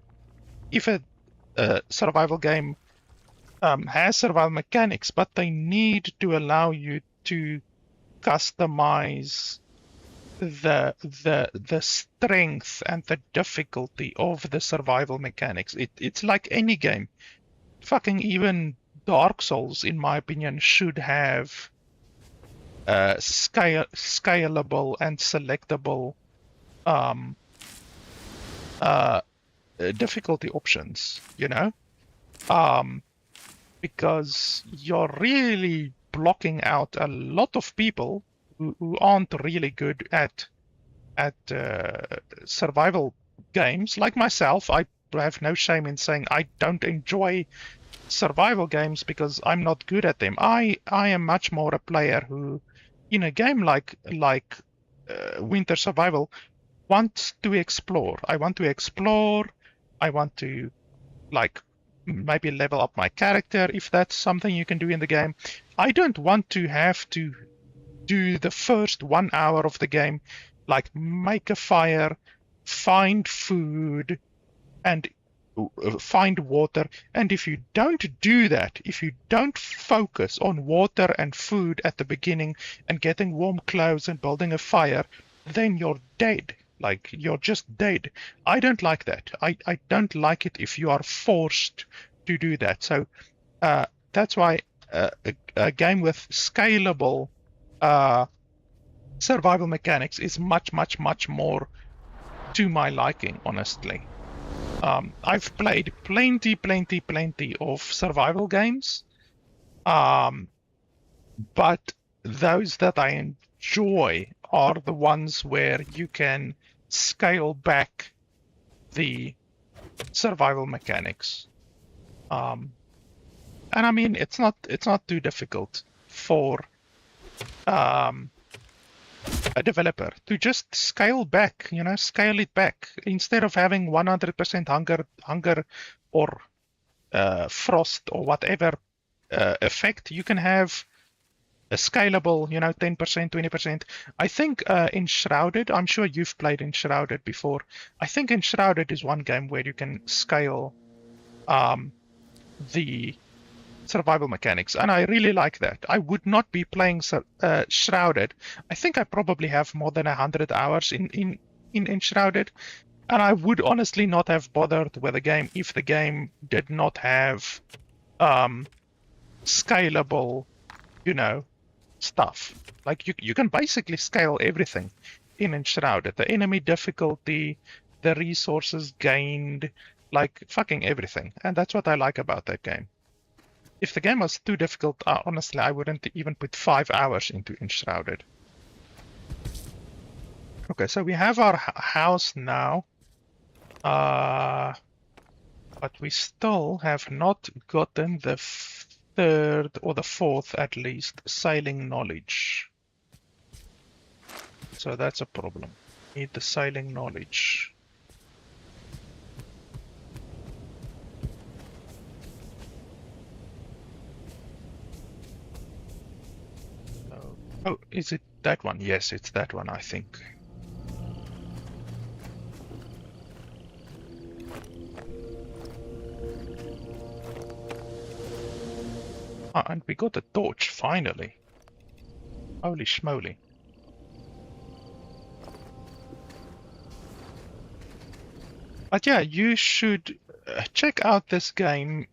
if a survival game has survival mechanics, but they need to allow you to customize the strength and the difficulty of the survival mechanics. It's like any game. Fucking even Dark Souls, in my opinion, should have scalable and selectable difficulty options, you know, because you're really blocking out a lot of people who aren't really good at survival games. Like myself, I have no shame in saying I don't enjoy survival games because I'm not good at them. I am much more a player who, in a game like Winter Survival, wants to explore. I want to explore. I want to, like, maybe level up my character if that's something you can do in the game. I don't want to have to do the first 1 hour of the game, like make a fire, find food, and find water. And if you don't do that, if you don't focus on water and food at the beginning and getting warm clothes and building a fire, then you're dead. Like, you're just dead. I don't like that. I don't like it if you are forced to do that. So that's why a game with scalable survival mechanics is much more to my liking, honestly. I've played plenty of survival games, but those that I enjoy are the ones where you can scale back the survival mechanics. And I mean, it's not too difficult for a developer to just scale back, you know, scale it back. Instead of having 100% hunger or frost or whatever effect, you can have scalable, 10%, 20%. I think Enshrouded, I'm sure you've played Enshrouded before. I think Enshrouded is one game where you can scale the survival mechanics, and I really like that. I would not be playing Shrouded. I think I probably have more than 100 hours in Enshrouded, and I would honestly not have bothered with the game if the game did not have scalable, stuff. Like you can basically scale everything in Enshrouded. The enemy difficulty, the resources gained, like fucking everything. And that's what I like about that game. If the game was too difficult, honestly, I wouldn't even put 5 hours into Enshrouded. Okay, so we have our house now. But we still have not gotten the third or the fourth, at least, sailing knowledge. So that's a problem. Need the sailing knowledge. Oh, is it that one? Yes, it's that one, I think. And we got a torch, finally. Holy schmoly. But yeah, you should check out this game.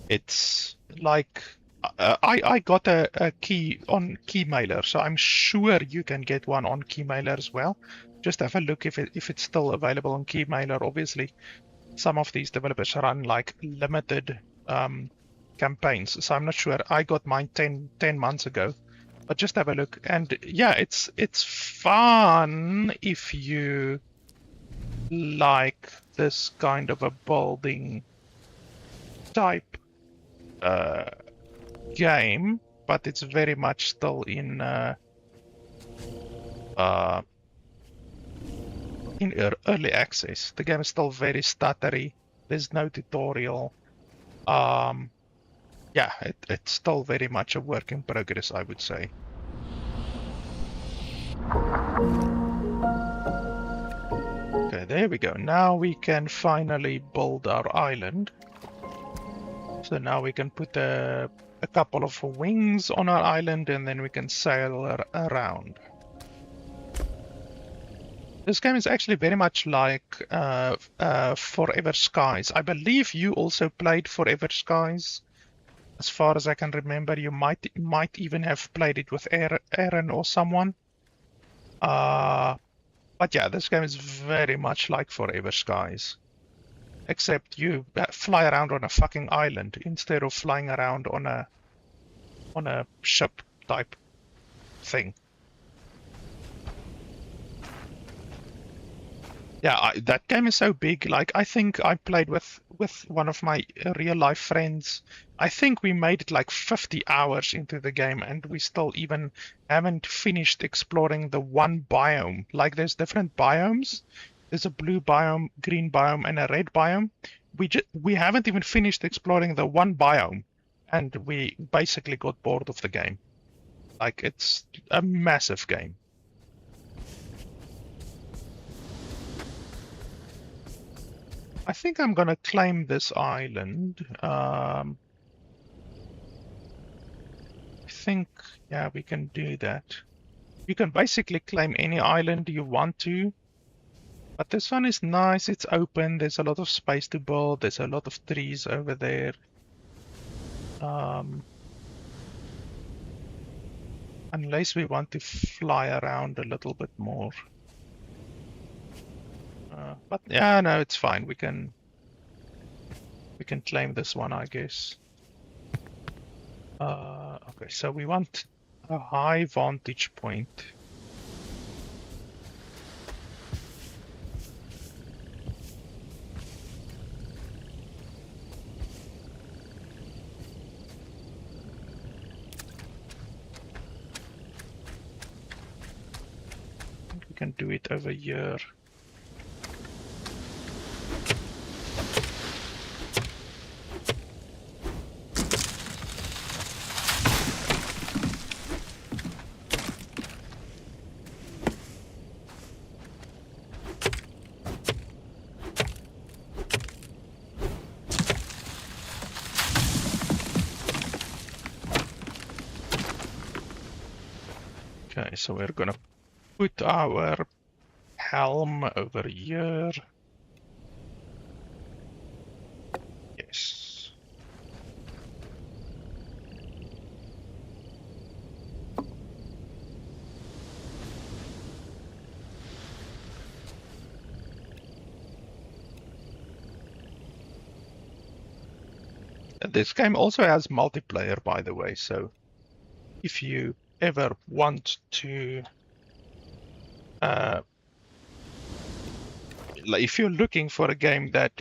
It's like... I got a key on Keymailer, so I'm sure you can get one on Keymailer as well. Just have a look if it's still available on Keymailer. Obviously, some of these developers run like limited campaigns, so I'm not sure. I got mine 10 months ago, but just have a look. And yeah, it's fun if you like this kind of a building type game, but it's very much still in early access. The game is still very stuttery. There's no tutorial. Yeah, it's still very much a work in progress, I would say. Okay, there we go. Now we can finally build our island. So now we can put a couple of wings on our island, and then we can sail around. This game is actually very much like Forever Skies. I believe you also played Forever Skies. As far as I can remember, you might even have played it with Aaron or someone. But yeah, this game is very much like Forever Skies. Except you fly around on a fucking island instead of flying around on a ship type thing. Yeah, that game is so big. Like, I think I played with one of my real life friends. I think we made it like 50 hours into the game, and we still even haven't finished exploring the one biome. Like, there's different biomes. There's a blue biome, green biome, and a red biome. We haven't even finished exploring the one biome, and we basically got bored of the game. Like, it's a massive game. I think I'm gonna claim this island. I think, yeah, we can do that. You can basically claim any island you want to. But this one is nice, it's open, there's a lot of space to build, there's a lot of trees over there. Unless we want to fly around a little bit more. But yeah, no, it's fine. We can claim this one, I guess. Okay, so we want a high vantage point. We can do it over here. Okay, so we're gonna put our helm over here. Yes. And this game also has multiplayer, by the way, so if you ever want to like if you're looking for a game that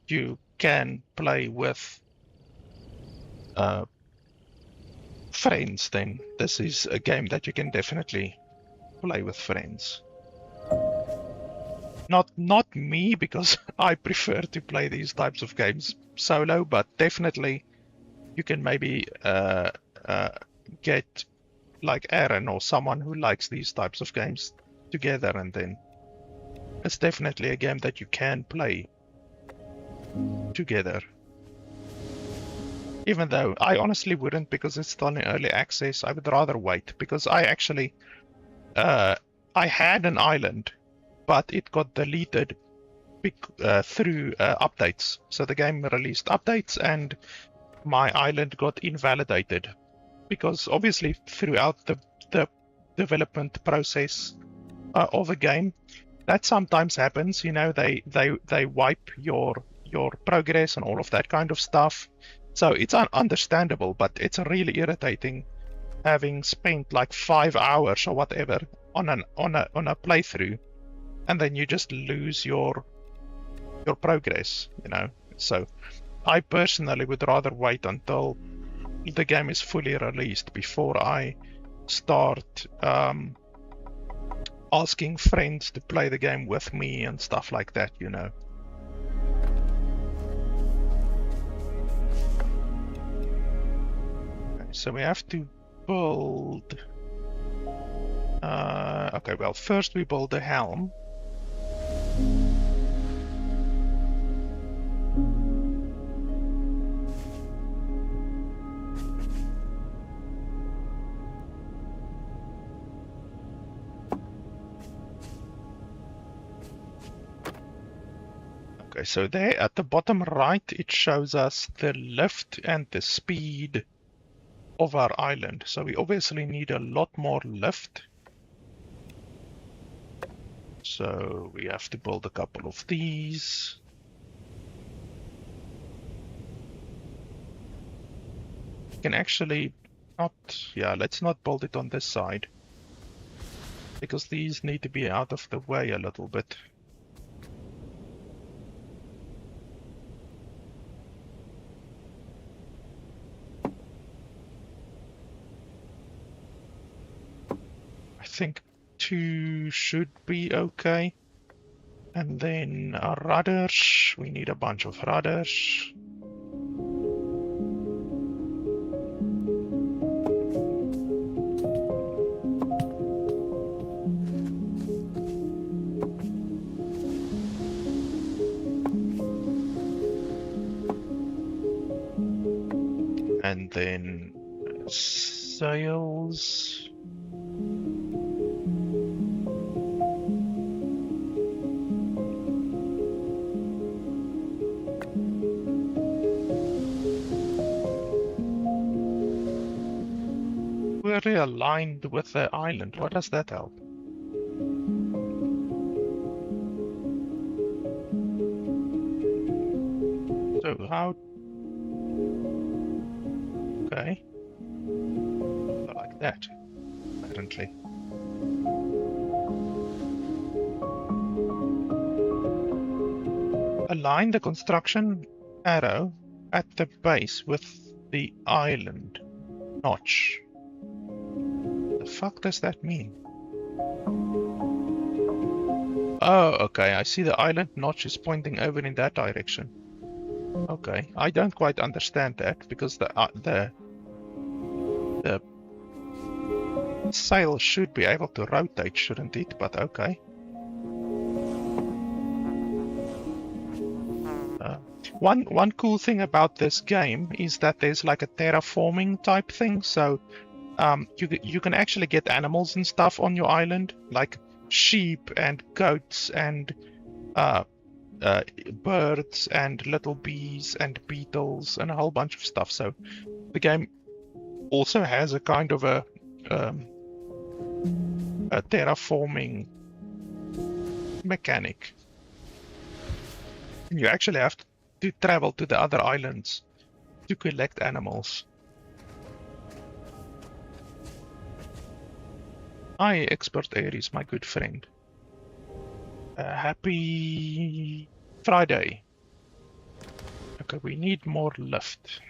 you can play with friends, then this is a game that you can definitely play with friends. Not me, because I prefer to play these types of games solo, but definitely you can maybe get like Aaron or someone who likes these types of games together, and then it's definitely a game that you can play together. Even though I honestly wouldn't, because it's still in early access. I would rather wait, because I actually I had an island, but it got deleted through updates. So the game released updates and my island got invalidated, because obviously throughout the development process of a game, that sometimes happens. You know, they wipe your progress and all of that kind of stuff. So it's understandable, but it's really irritating having spent like 5 hours or whatever on a playthrough, and then you just lose your progress, you know. So I personally would rather wait until the game is fully released before I start asking friends to play the game with me and stuff like that, you know. Okay, so we have to build... okay, well, first we build the helm. Okay, so there at the bottom right, it shows us the lift and the speed of our island. So we obviously need a lot more lift. So we have to build a couple of these. We can actually not, yeah, let's not build it on this side, because these need to be out of the way a little bit. I think 2 should be okay. And then our rudders, we need a bunch of rudders. And then sails. Really aligned with the island. What does that help? So how? Okay, like that, apparently. Align the construction arrow at the base with the island notch. The fuck does that mean? Oh, okay, I see the island notch is pointing over in that direction. Okay, I don't quite understand that, because the sail should be able to rotate, shouldn't it? But okay. One cool thing about this game is that there's like a terraforming type thing. So you can actually get animals and stuff on your island, like sheep and goats and birds and little bees and beetles and a whole bunch of stuff. So the game also has a kind of a terraforming mechanic. And you actually have to travel to the other islands to collect animals. Hi, Expert Aries, my good friend. Happy Friday. Okay, we need more lift.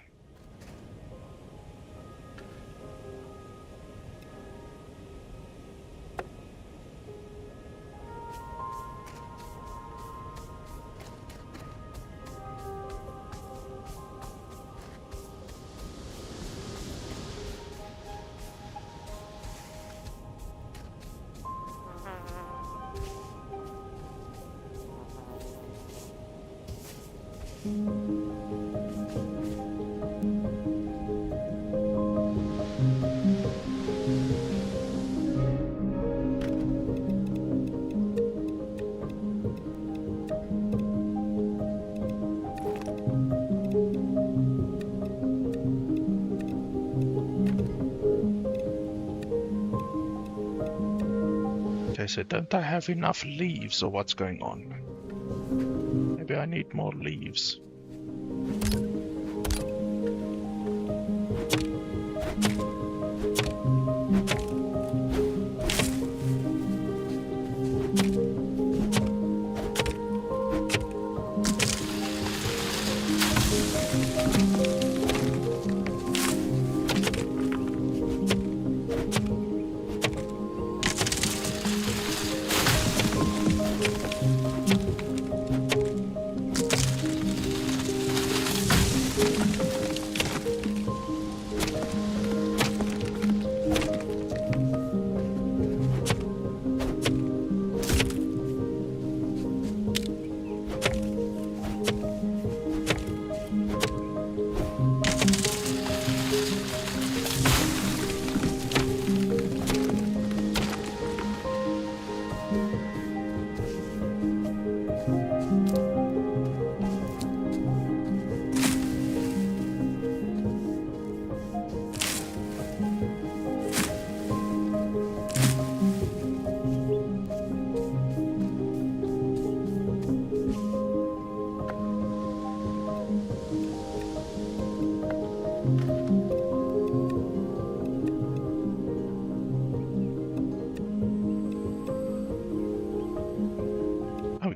Okay, so don't I have enough leaves or what's going on? Maybe I need more leaves.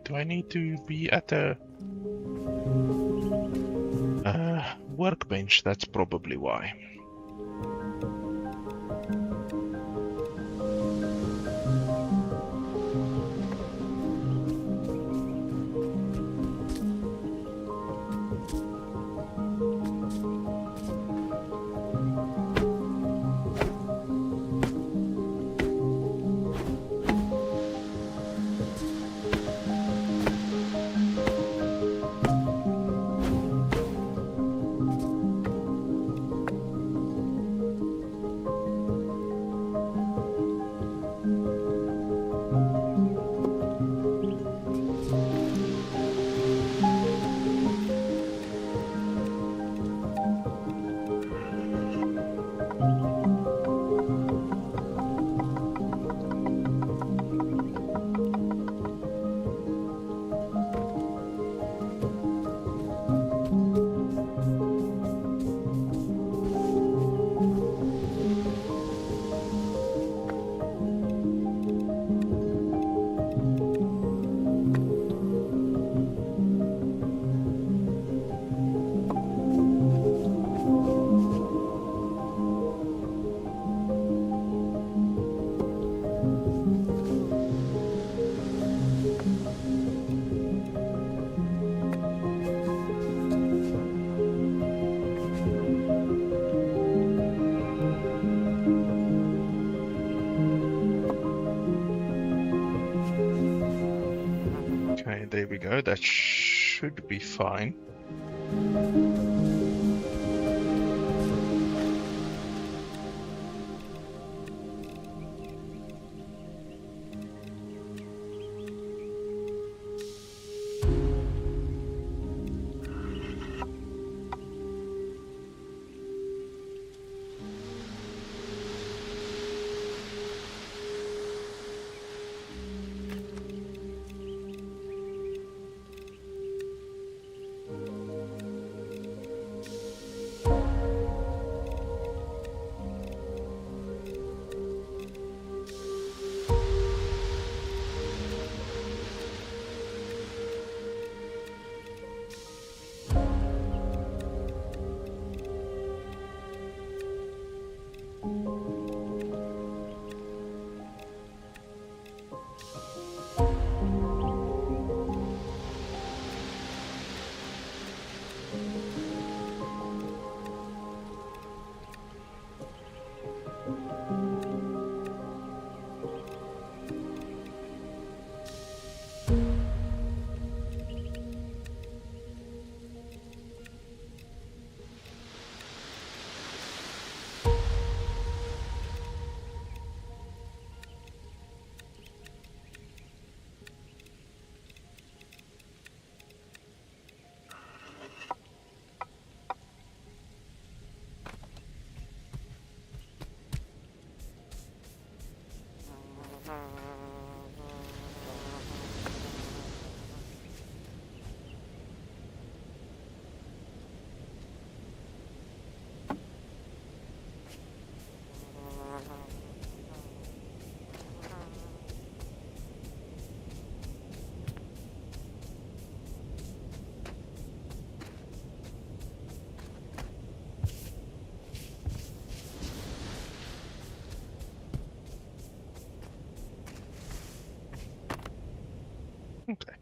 Do I need to be at a workbench? That's probably why. Okay, there we go. That should be fine.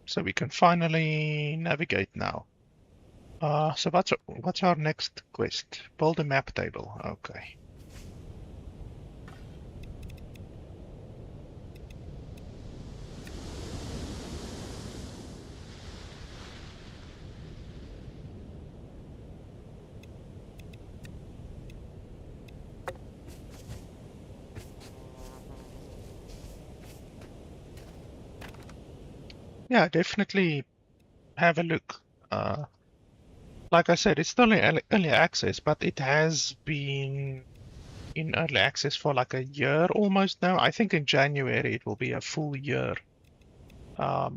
so we can finally navigate now. So what's our next quest? Build a map table. Okay. Yeah, definitely have a look. Like I said, it's still in early access, but it has been in early access for like a year almost now. I think in January it will be a full year. Yeah,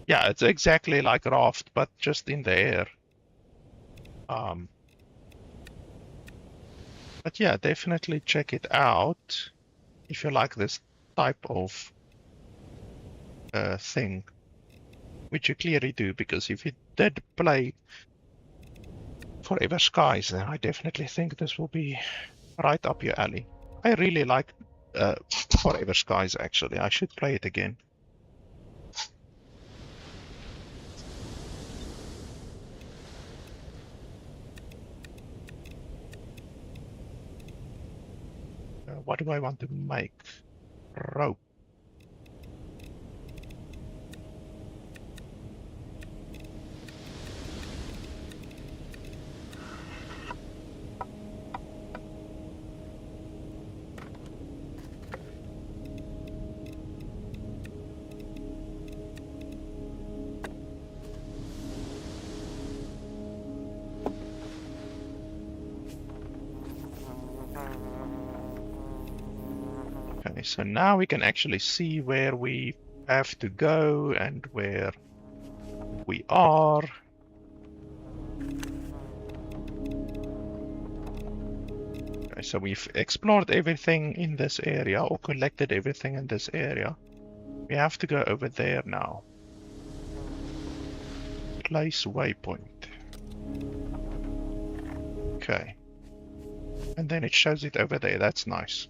it's exactly like Raft, but just in the air. But yeah, definitely check it out if you like this type of thing, which you clearly do, because if you did play Forever Skies, then I definitely think this will be right up your alley. I really like Forever Skies, actually. I should play it again. What do I want to make? Rope. Okay, so now we can actually see where we have to go and where we are. Okay, so we've explored everything in this area, or collected everything in this area. We have to go over there now. Place waypoint. Okay. And then it shows it over there. That's nice.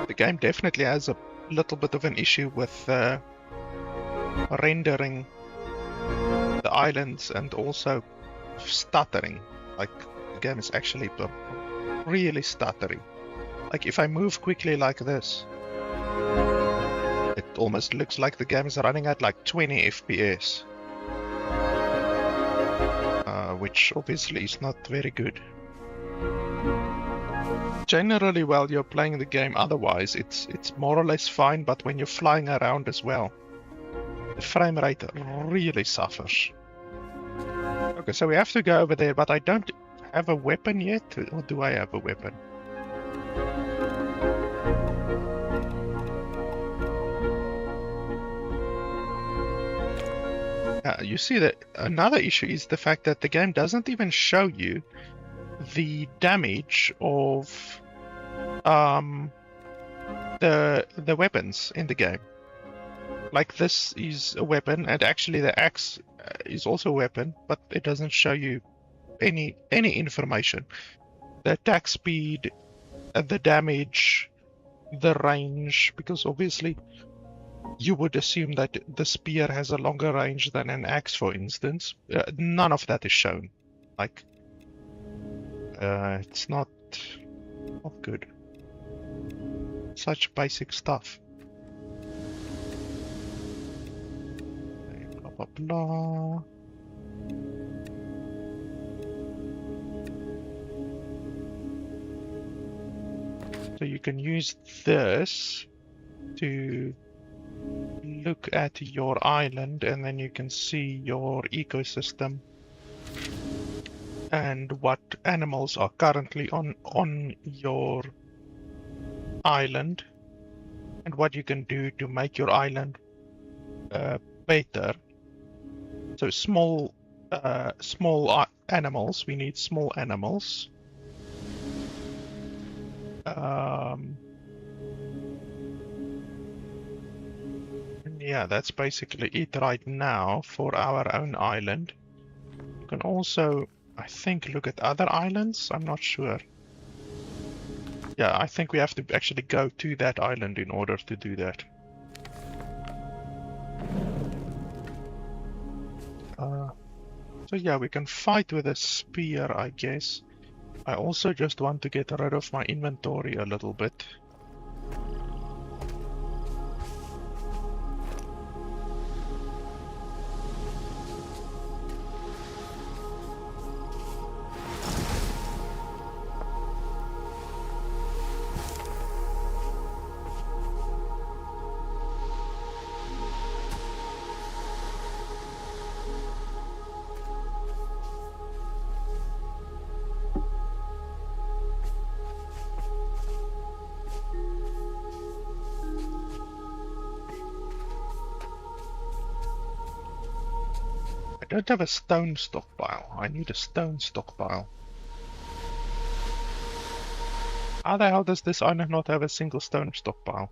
The game definitely has a little bit of an issue with rendering the islands and also stuttering. Like, the game is actually really stuttery. Like, if I move quickly like this, it almost looks like the game is running at like 20 FPS. Which obviously is not very good. Generally, while you're playing the game, otherwise it's more or less fine. But when you're flying around as well, the frame rate really suffers. Okay, so we have to go over there, but I don't have a weapon yet, or do I have a weapon? You see that another issue is the fact that the game doesn't even show you the damage of the weapons in the game. Like, this is a weapon, and actually the axe is also a weapon, but it doesn't show you any information. The attack speed, the damage, the range, because obviously you would assume that the spear has a longer range than an axe, for instance. None of that is shown. Like, it's not good. Such basic stuff. Blah blah blah. So you can use this to look at your island, and then you can see your ecosystem and what animals are currently on your island, and what you can do to make your island better. So small animals. We need small animals. Yeah, that's basically it right now for our own island. You can also, I think, look at other islands. I'm not sure. Yeah, I think we have to actually go to that island in order to do that. So yeah, we can fight with a spear, I guess. I also just want to get rid of my inventory a little bit. I don't have a stone stockpile. I need a stone stockpile. How the hell does this island not have a single stone stockpile?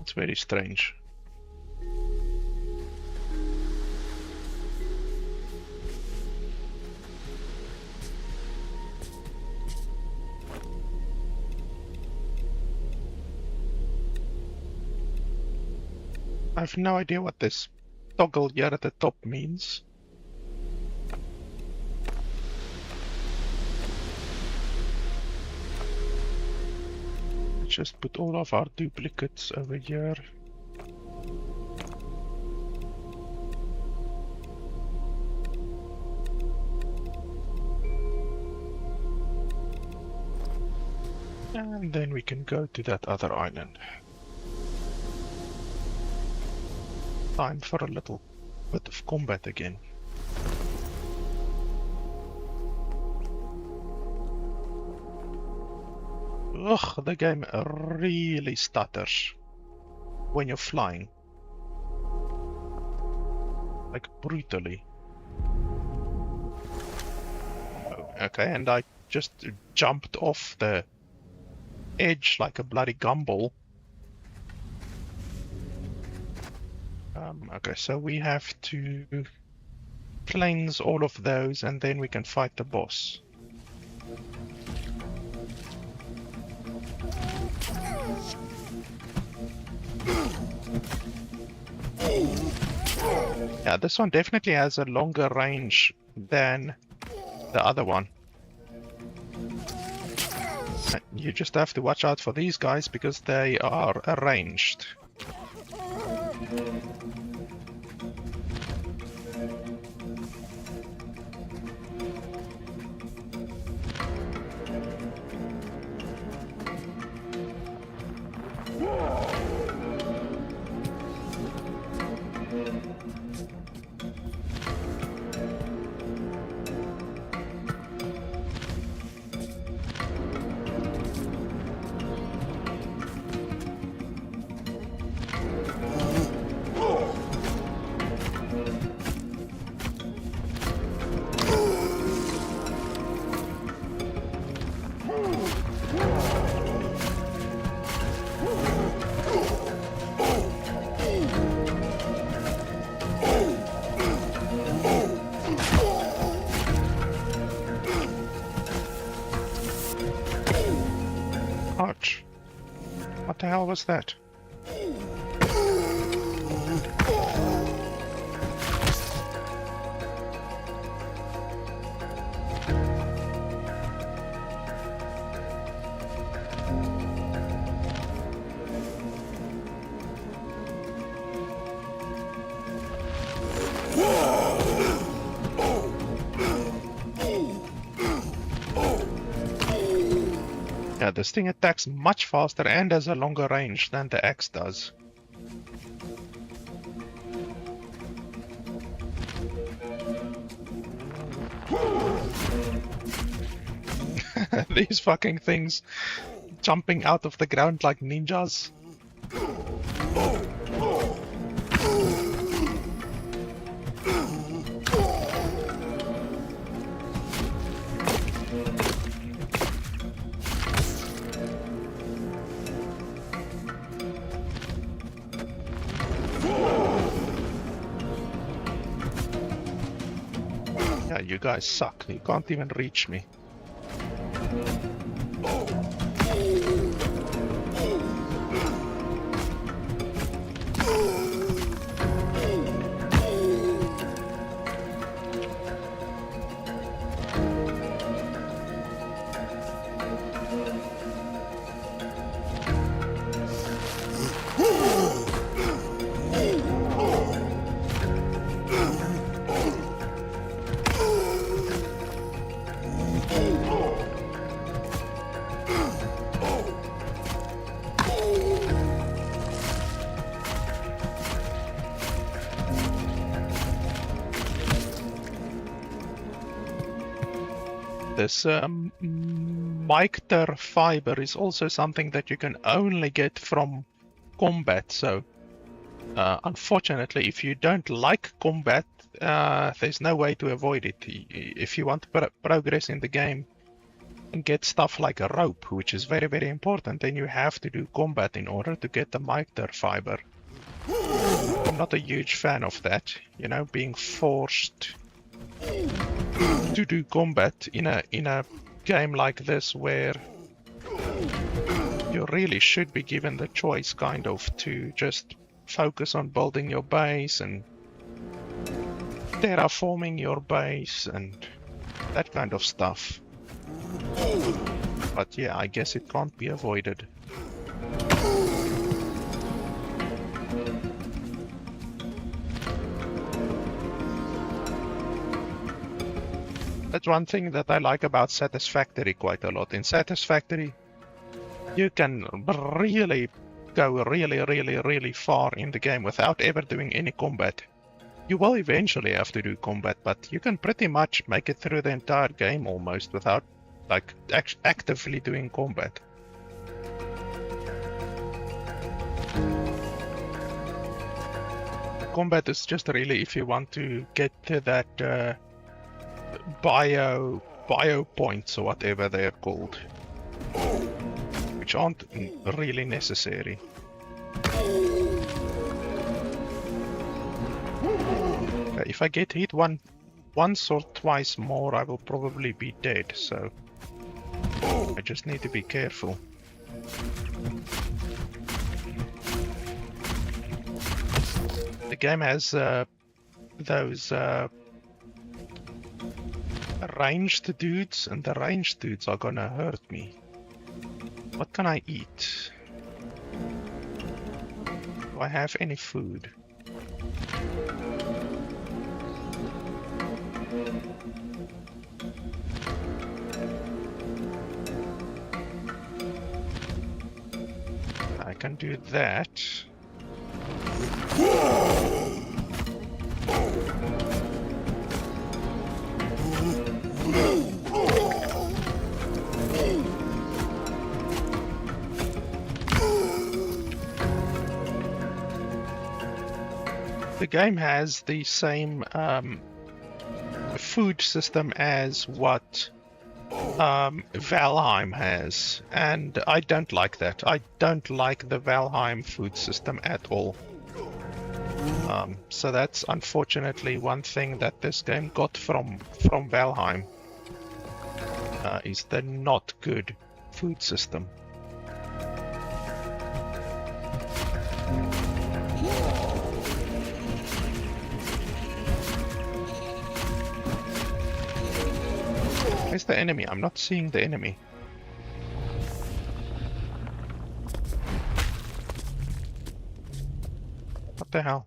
It's very strange. I have no idea what this toggle here at the top means. Just put all of our duplicates over here. And then we can go to that other island. Time for a little bit of combat again. Ugh, the game really stutters when you're flying. Like, brutally. Oh, okay, and I just jumped off the edge like a bloody gumball. Okay, so we have to cleanse all of those, and then we can fight the boss. Yeah, this one definitely has a longer range than the other one. You just have to watch out for these guys because they are ranged. Ouch. What the hell was that? Yeah, this thing attacks much faster and has a longer range than the axe does. These fucking things jumping out of the ground like ninjas. Yeah, you guys suck. You can't even reach me. This Micter fiber is also something that you can only get from combat, so unfortunately if you don't like combat, there's no way to avoid it. If you want to progress in the game and get stuff like a rope, which is very, very important, then you have to do combat in order to get the Micter fiber. I'm not a huge fan of that, you know, being forced to do combat in a game like this where you really should be given the choice kind of to just focus on building your base and terraforming your base and that kind of stuff. But yeah, I guess it can't be avoided. That's one thing that I like about Satisfactory quite a lot. In Satisfactory, you can really go really far in the game without ever doing any combat. You will eventually have to do combat, but you can pretty much make it through the entire game almost without like actively doing combat. Combat is just really if you want to get to that bio points or whatever they're called, which aren't really necessary. Okay, if I get hit once or twice more, I will probably be dead, so I just need to be careful. The game has those ranged dudes, and the ranged dudes are gonna hurt me. What can I eat? Do I have any food? I can do that. The game has the same food system as what Valheim has, and I don't like that. I don't like the Valheim food system at all. So that's unfortunately one thing that this game got from Valheim, is the not good food system. Where's the enemy? I'm not seeing the enemy. What the hell?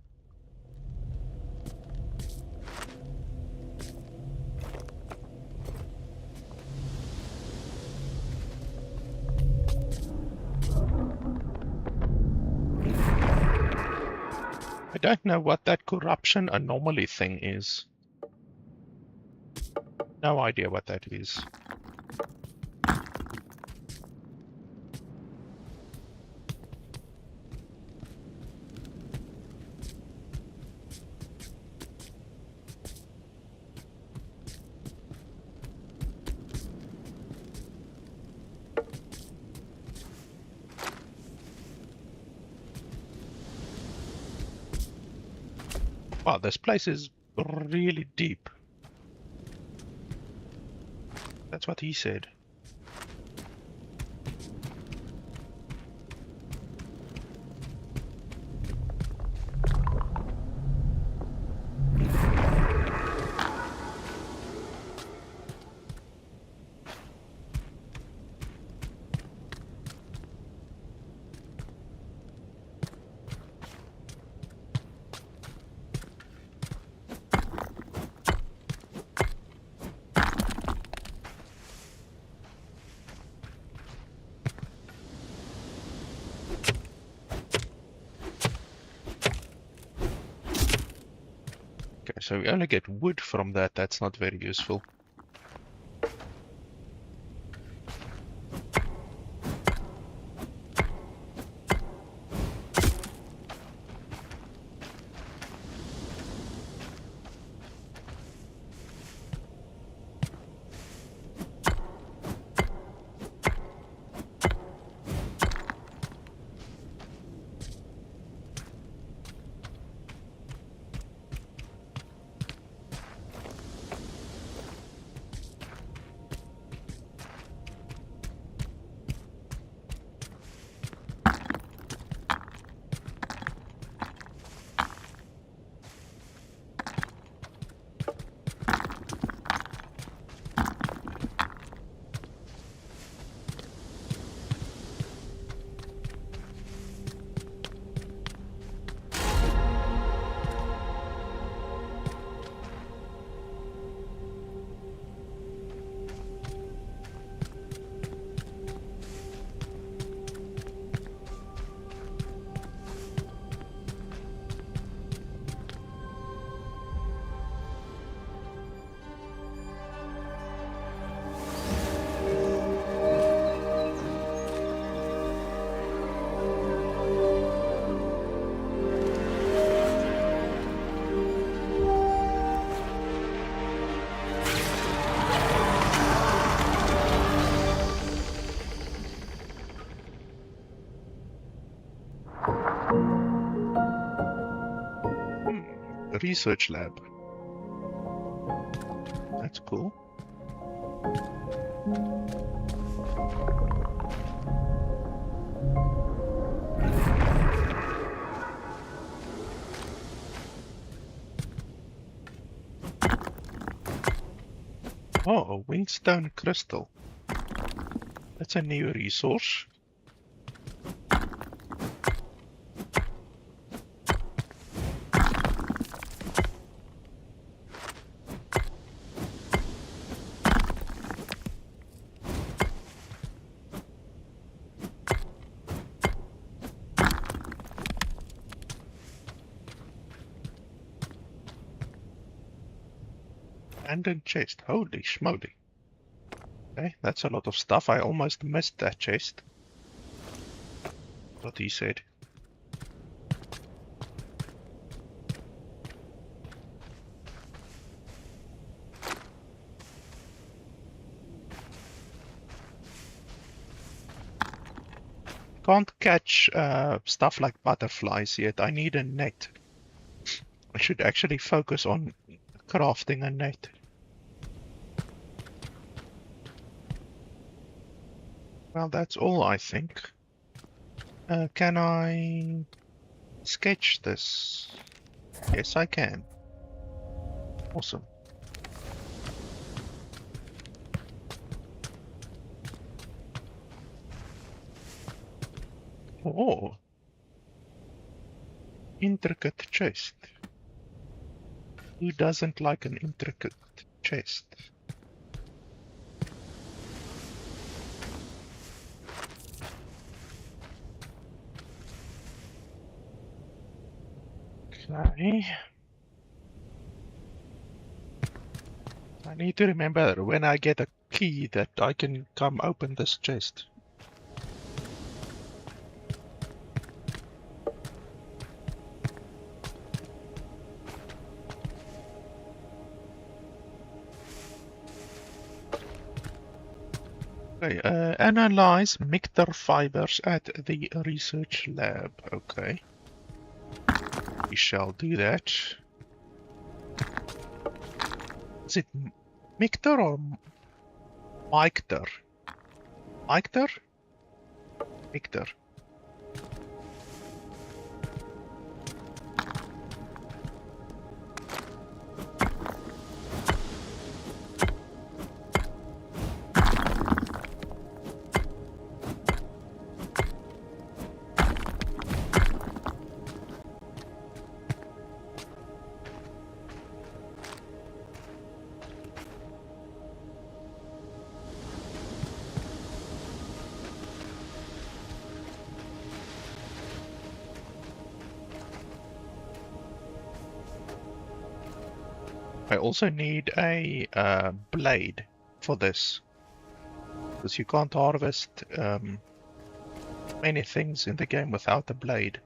I don't know what that corruption anomaly thing is. No idea what that is. Wow, this place is really deep. That's what he said. Okay, so we only get wood from that. That's not very useful. Research lab. That's cool. Oh, a windstone crystal. That's a new resource. Abandoned chest. Holy schmoly. Okay, that's a lot of stuff. I almost missed that chest. What he said. Can't catch stuff like butterflies yet. I need a net. I should actually focus on crafting a net. Well, that's all, I think. Can I sketch this? Yes, I can. Awesome. Oh. Intricate chest. Who doesn't like an intricate chest? Okay. I need to remember when I get a key that I can come open this chest. Okay, analyze mictar fibers at the research lab. Okay. We shall do that. Is it mictar or mictar? Mictar? Mictar. I also need a blade for this, because you can't harvest many things in the game without a blade.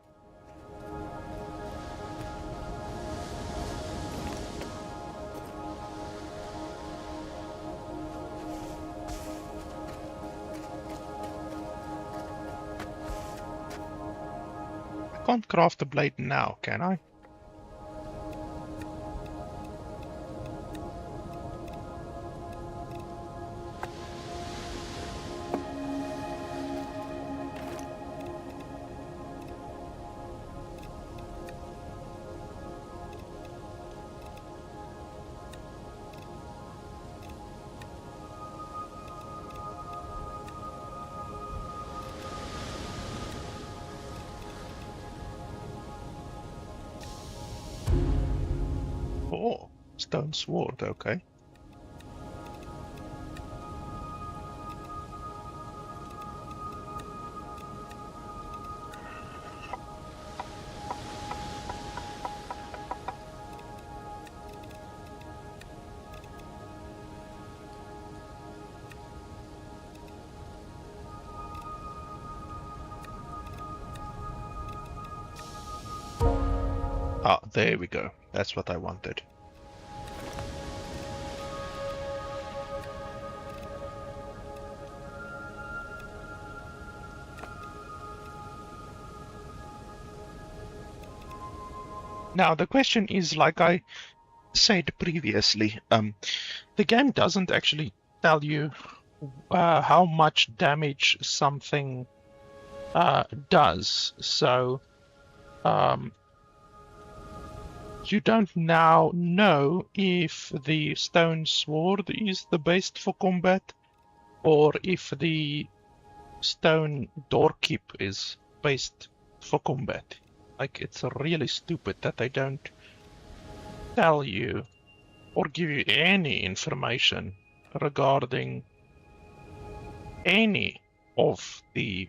I can't craft a blade now, can I? Oh, stone sword, okay. Ah, there we go. That's what I wanted. Now, the question is, like I said previously, the game doesn't actually tell you how much damage something does. So, you don't now know if the stone sword is the best for combat or if the stone doorkeep is best for combat. Like, it's really stupid that they don't tell you or give you any information regarding any of the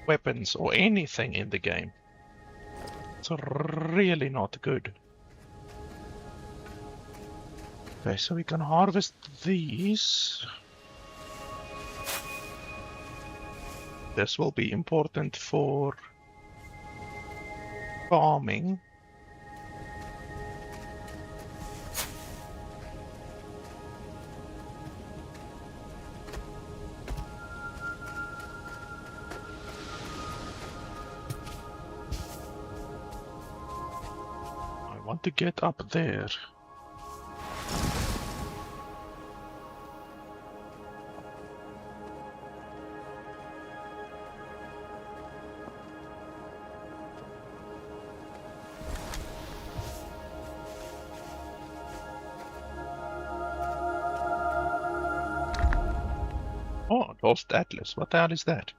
weapons or anything in the game. It's really not good. Okay, so we can harvest these. This will be important for farming. I want to get up there. Oh, Lost Atlas. What the hell is that?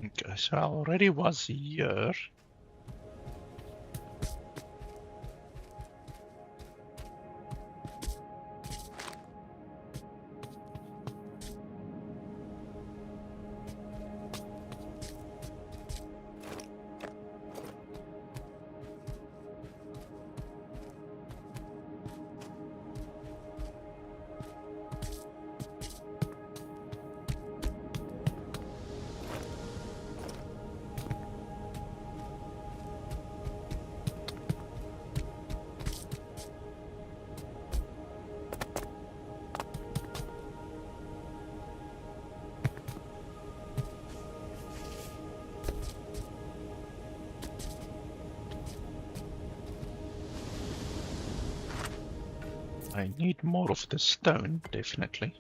Okay, so I already was here. I need more of the stone, definitely.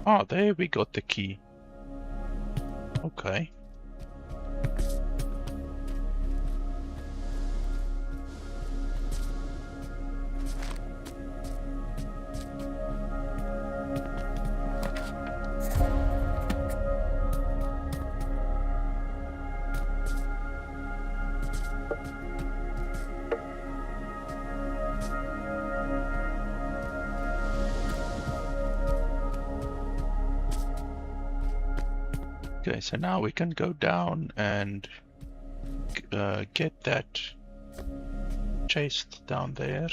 Oh, there we got the key. Okay. Okay, so now we can go down and get that chest down there.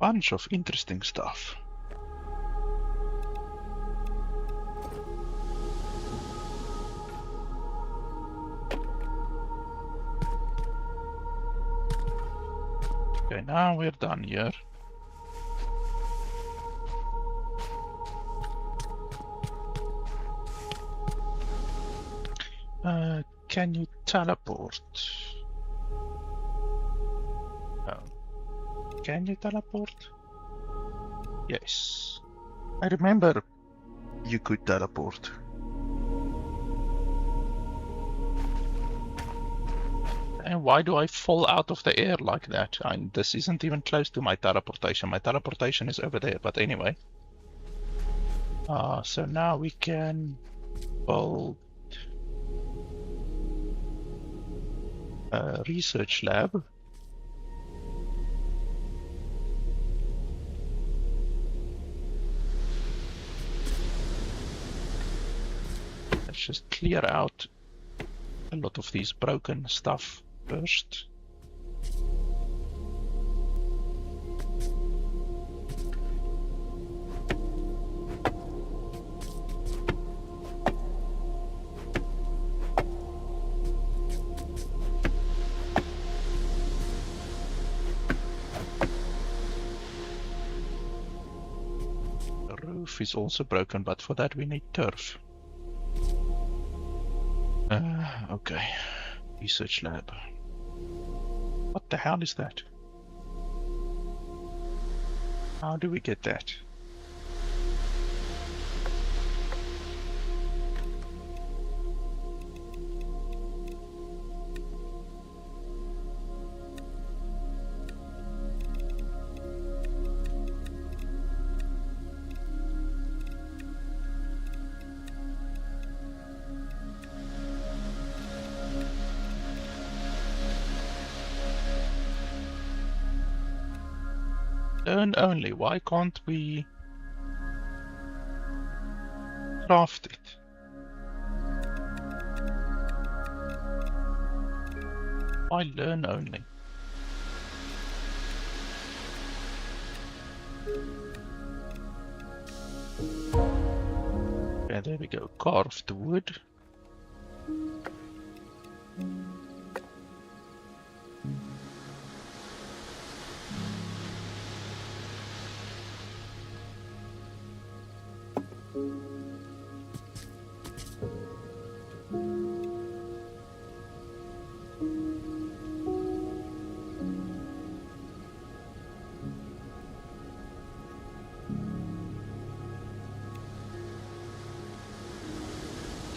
Bunch of interesting stuff. Okay, now we're done here. Can you teleport? Can you teleport? Yes. I remember you could teleport. And why do I fall out of the air like that? This isn't even close to my teleportation. My teleportation is over there, but anyway. So now we can build a research lab. Let's just clear out a lot of these broken stuff first. The roof is also broken, but for that we need turf. Okay. Research lab. What the hell is that? How do we get that? Learn only. Why can't we craft it? Why learn only? Okay, there we go. Carved wood.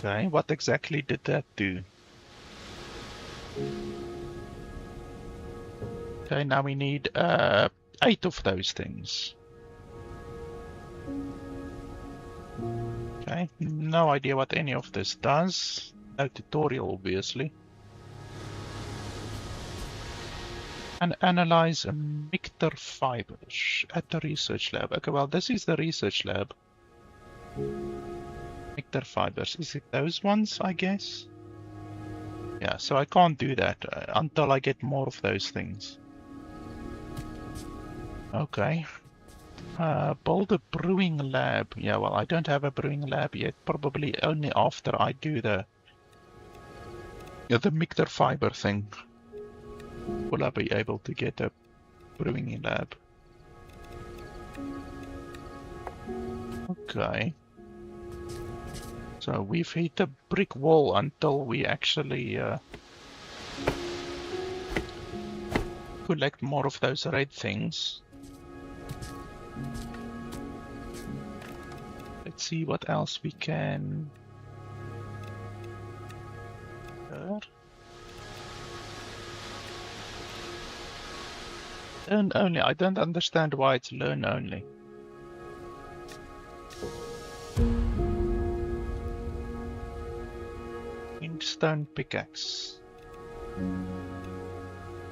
Okay, what exactly did that do? Okay, now we need 8 of those things. Okay, no idea what any of this does. No tutorial, obviously. And analyze micter fibers at the research lab. Okay, well, this is the research lab. Micter fibers. Is it those ones, I guess? Yeah, so I can't do that until I get more of those things. Okay. Build a brewing lab. Yeah, well, I don't have a brewing lab yet. Probably only after I do the micter fiber thing will I be able to get a brewing lab. Okay. So we've hit a brick wall until we actually collect more of those red things. Let's see what else we can. Learn only. I don't understand why it's learn only. Stone pickaxe.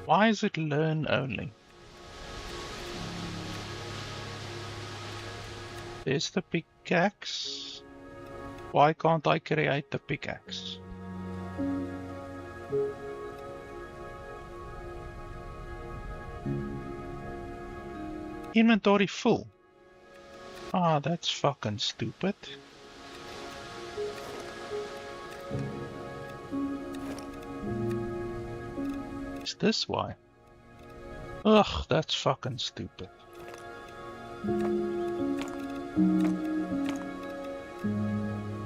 Why is it learn only? There's the pickaxe. Why can't I create the pickaxe? Inventory full. Ah, that's fucking stupid. Is this why? Ugh, that's fucking stupid.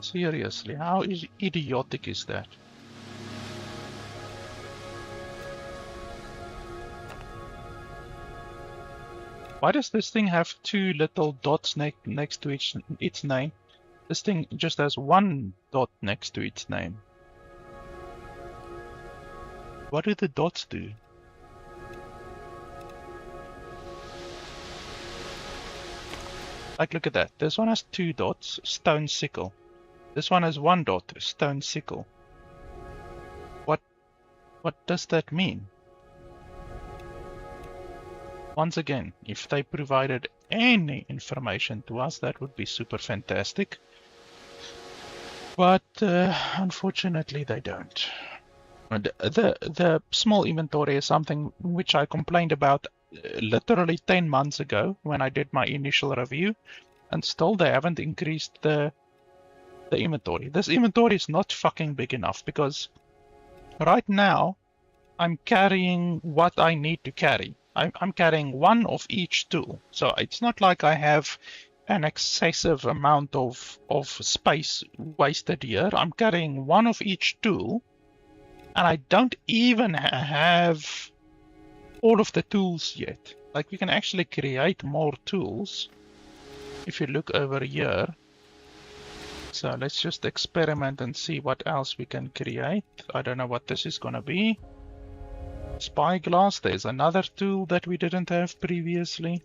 Seriously, how idiotic is that? Why does this thing have 2 little dots next to its name? This thing just has 1 dot next to its name. What do the dots do? Like, look at that. This one has 2 dots, stone sickle. This one has 1 dot, stone sickle. What does that mean? Once again, if they provided any information to us, that would be super fantastic. But unfortunately they don't. And the small inventory is something which I complained about literally 10 months ago when I did my initial review, and still they haven't increased the inventory. This inventory is not fucking big enough, because right now I'm carrying what I need to carry. I'm carrying one of each tool, so it's not like I have an excessive amount of space wasted here. I'm carrying one of each tool, and I don't even have all of the tools yet. Like, we can actually create more tools if you look over here. So let's just experiment and see what else we can create. I don't know what this is gonna be. Spyglass, there's another tool that we didn't have previously.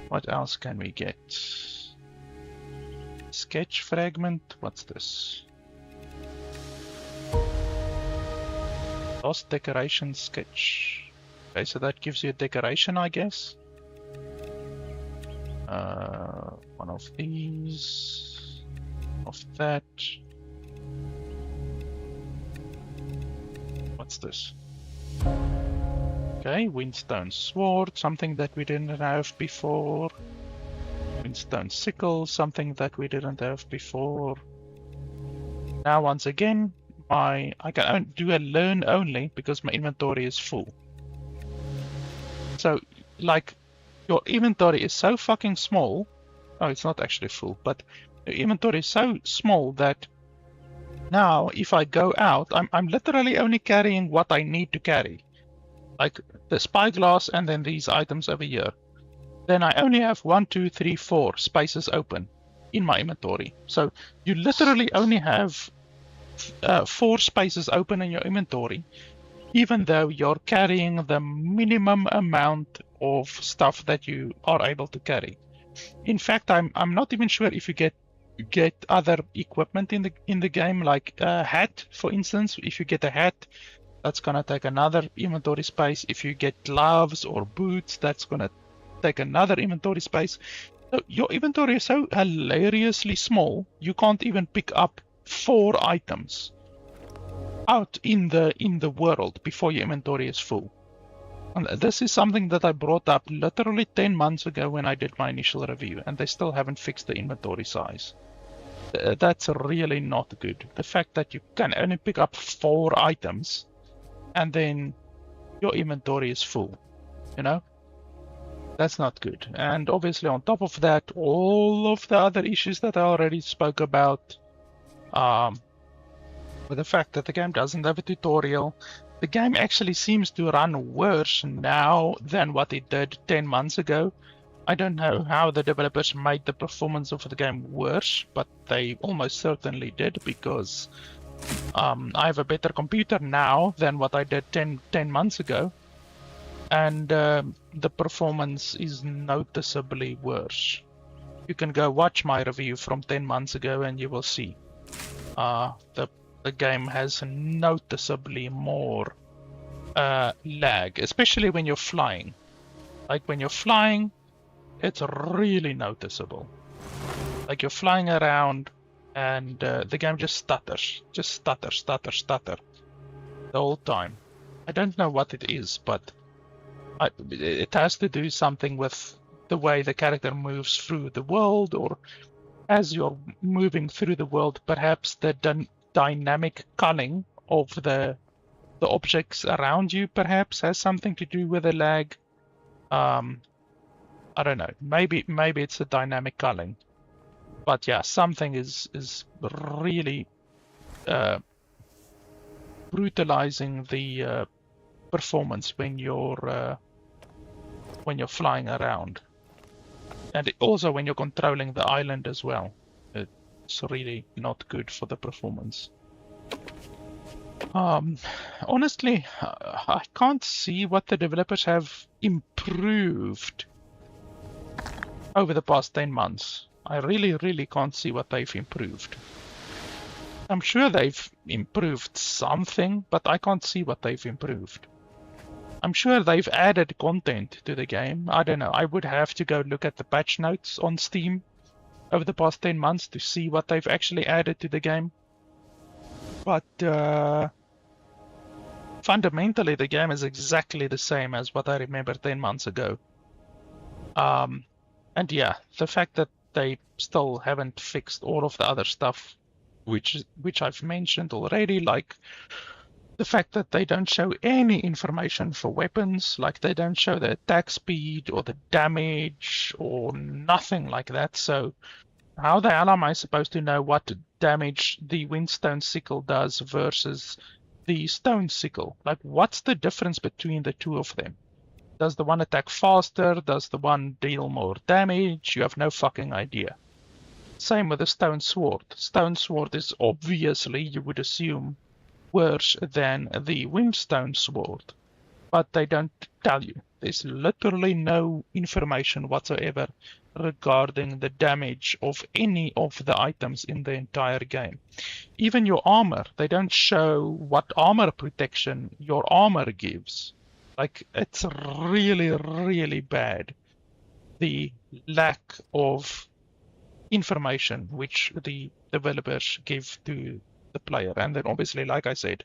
What else can we get? Sketch fragment, what's this? Lost decoration sketch. Okay, so that gives you a decoration, I guess. One of these, of that. What's this? Okay, windstone sword, something that we didn't have before. Windstone sickle, something that we didn't have before. Now once again, I can do a learn only because my inventory is full. So, like, your inventory is so fucking small. Oh, it's not actually full, but your inventory is so small that now if I go out, I'm literally only carrying what I need to carry. Like the spyglass and then these items over here. Then I only have 1, 2, 3, 4 spaces open in my inventory. So you literally only have 4 spaces open in your inventory, even though you're carrying the minimum amount of stuff that you are able to carry. In fact, I'm not even sure if you get other equipment in the game, like a hat, for instance. If you get a hat, that's gonna take another inventory space. If you get gloves or boots, that's gonna take another inventory space. So your inventory is so hilariously small, you can't even pick up 4 items out in the world before your inventory is full. And this is something that I brought up literally 10 months ago when I did my initial review, and they still haven't fixed the inventory size. That's really not good. The fact that you can only pick up 4 items and then your inventory is full, you know? That's not good. And obviously on top of that, all of the other issues that I already spoke about, with the fact that the game doesn't have a tutorial, the game actually seems to run worse now than what it did 10 months ago. I don't know how the developers made the performance of the game worse, but they almost certainly did, because I have a better computer now than what I did 10 months ago. And the performance is noticeably worse. You can go watch my review from 10 months ago and you will see. The game has noticeably more lag, especially when you're flying. Like when you're flying, it's really noticeable. Like you're flying around and the game just stutters. Just stutter the whole time. I don't know what it is, but it has to do something with the way the character moves through the world, or as you're moving through the world, perhaps the dynamic culling of the objects around you perhaps has something to do with the lag. I don't know. Maybe it's a dynamic culling. But yeah, something is really brutalizing the performance when you're flying around, and also when you're controlling the island as well. It's really not good for the performance. Honestly, I can't see what the developers have improved over the past 10 months. I really can't see what they've improved. I'm sure they've improved something, but I can't see what they've improved. I'm sure they've added content to the game. I don't know. I would have to go look at the patch notes on Steam over the past 10 months to see what they've actually added to the game. But fundamentally, the game is exactly the same as what I remember 10 months ago. And yeah, the fact that they still haven't fixed all of the other stuff, which I've mentioned already, like the fact that they don't show any information for weapons, like they don't show the attack speed or the damage or nothing like that. So how the hell am I supposed to know what damage the windstone sickle does versus the stone sickle? Like, what's the difference between the two of them? Does the one attack faster? Does the one deal more damage? You have no fucking idea. Same with the stone sword. Stone sword is obviously, you would assume, worse than the windstone sword, but they don't tell you. There's literally no information whatsoever regarding the damage of any of the items in the entire game. Even your armor, they don't show what armor protection your armor gives. Like, it's really, really bad, the lack of information which the developers give to the player. And then obviously, like I said,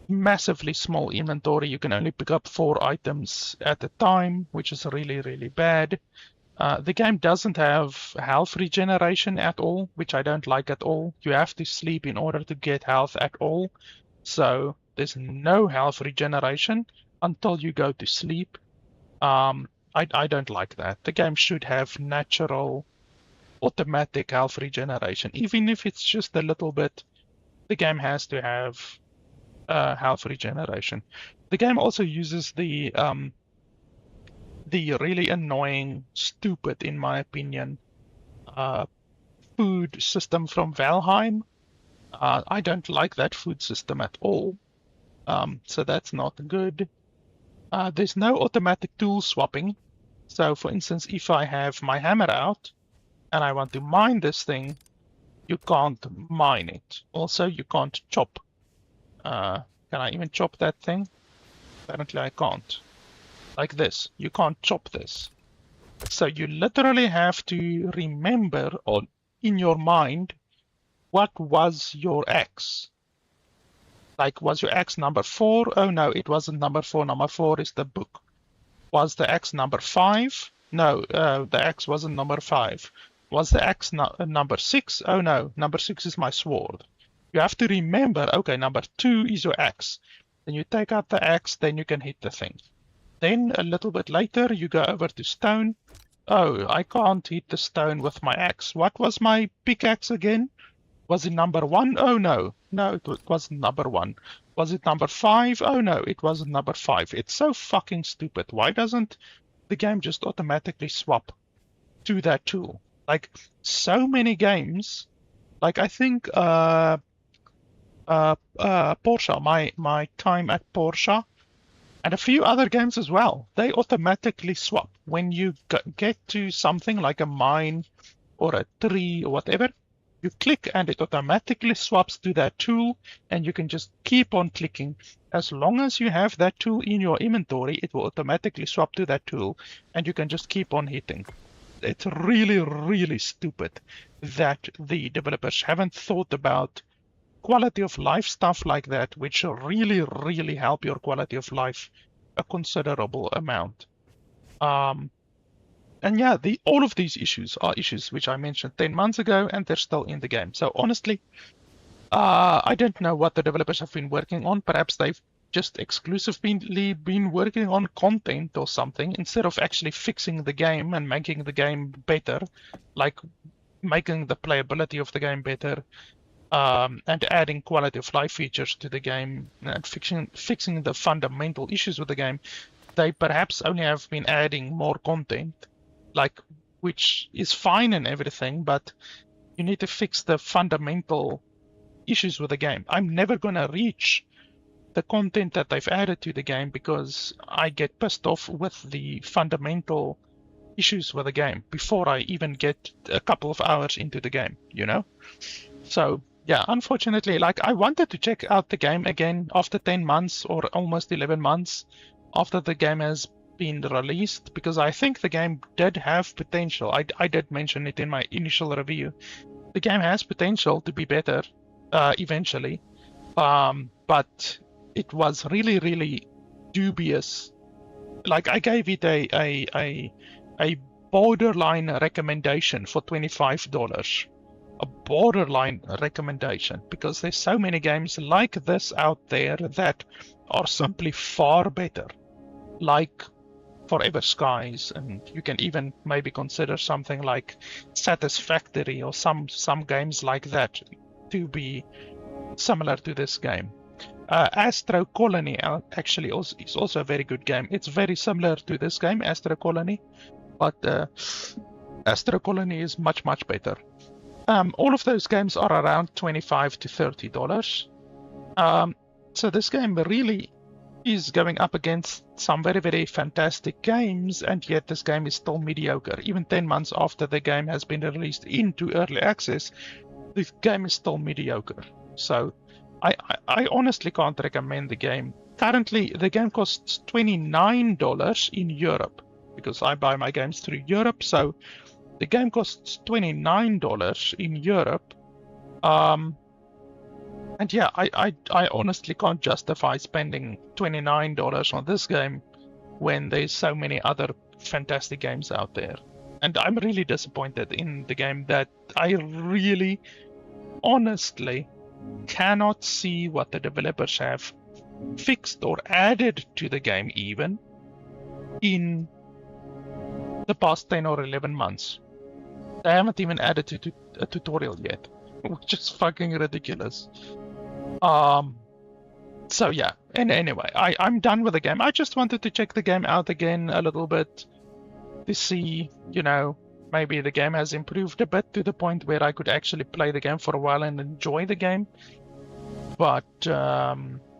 massively small inventory. You can only pick up 4 items at a time, which is really, really bad. The game doesn't have health regeneration at all, which I don't like at all. You have to sleep in order to get health at all. So there's no health regeneration until you go to sleep. I don't like that. The game should have natural, automatic health regeneration. Even if it's just a little bit, the game has to have health regeneration. The game also uses the really annoying, stupid, in my opinion, food system from Valheim. I don't like that food system at all. So that's not good. There's no automatic tool swapping. So for instance, if I have my hammer out and I want to mine this thing, you can't mine it. Also, you can't chop. Can I even chop that thing? Apparently I can't. Like this, you can't chop this. So you literally have to remember in your mind, what was your axe? Like, was your axe number 4? Oh no, it wasn't number 4. Number 4 is the book. Was the axe number 5? No, the axe wasn't number 5. Was the axe number 6? Oh no, number 6 is my sword. You have to remember, okay, number 2 is your axe. Then you take out the axe, then you can hit the thing. Then a little bit later, you go over to stone. Oh, I can't hit the stone with my axe. What was my pickaxe again? Was it number 1? Oh no. No, it wasn't number 1. Was it number 5? Oh no, it wasn't number 5. It's so fucking stupid. Why doesn't the game just automatically swap to that tool? Like, so many games, like I think Porsche, my time at Porsche, and a few other games as well, they automatically swap. When you get to something like a mine or a tree or whatever, you click and it automatically swaps to that tool, and you can just keep on clicking. As long as you have that tool in your inventory, it will automatically swap to that tool, and you can just keep on hitting. It's really, really stupid that the developers haven't thought about quality of life stuff like that, which really, really help your quality of life a considerable amount. And yeah, all of these issues are issues which I mentioned 10 months ago, and they're still in the game. So honestly, I don't know what the developers have been working on. Perhaps they've just exclusively been working on content or something, instead of actually fixing the game and making the game better, like making the playability of the game better, and adding quality of life features to the game, and fixing the fundamental issues with the game. They perhaps only have been adding more content, like, which is fine and everything, but you need to fix the fundamental issues with the game. I'm never gonna reach the content that they've added to the game because I get pissed off with the fundamental issues with the game before I even get a couple of hours into the game, you know? So yeah, unfortunately, like, I wanted to check out the game again after 10 months or almost 11 months after the game has been released, because I think the game did have potential. I did mention it in my initial review. The game has potential to be better eventually, but it was really, really dubious. Like, I gave it a borderline recommendation for $25. A borderline recommendation, because there's so many games like this out there that are simply far better, like Forever Skies, and you can even maybe consider something like Satisfactory or some games like that to be similar to this game. Astro Colony actually is also a very good game. It's very similar to this game, Astro Colony, but Astro Colony is much, much better. All of those games are around $25 to $30. So this game really is going up against some very, very fantastic games, and yet this game is still mediocre. Even 10 months after the game has been released into early access, the game is still mediocre. So I honestly can't recommend the game. Currently, the game costs $29 in Europe, because I buy my games through Europe, so the game costs $29 in Europe. And yeah, I honestly can't justify spending $29 on this game when there's so many other fantastic games out there. And I'm really disappointed in the game that I really, honestly, cannot see what the developers have fixed or added to the game even in the past 10 or 11 months. They haven't even added a tutorial yet, which is fucking ridiculous. So yeah, and anyway, I'm done with the game. I just wanted to check the game out again a little bit to see, you know, maybe the game has improved a bit to the point where I could actually play the game for a while and enjoy the game. But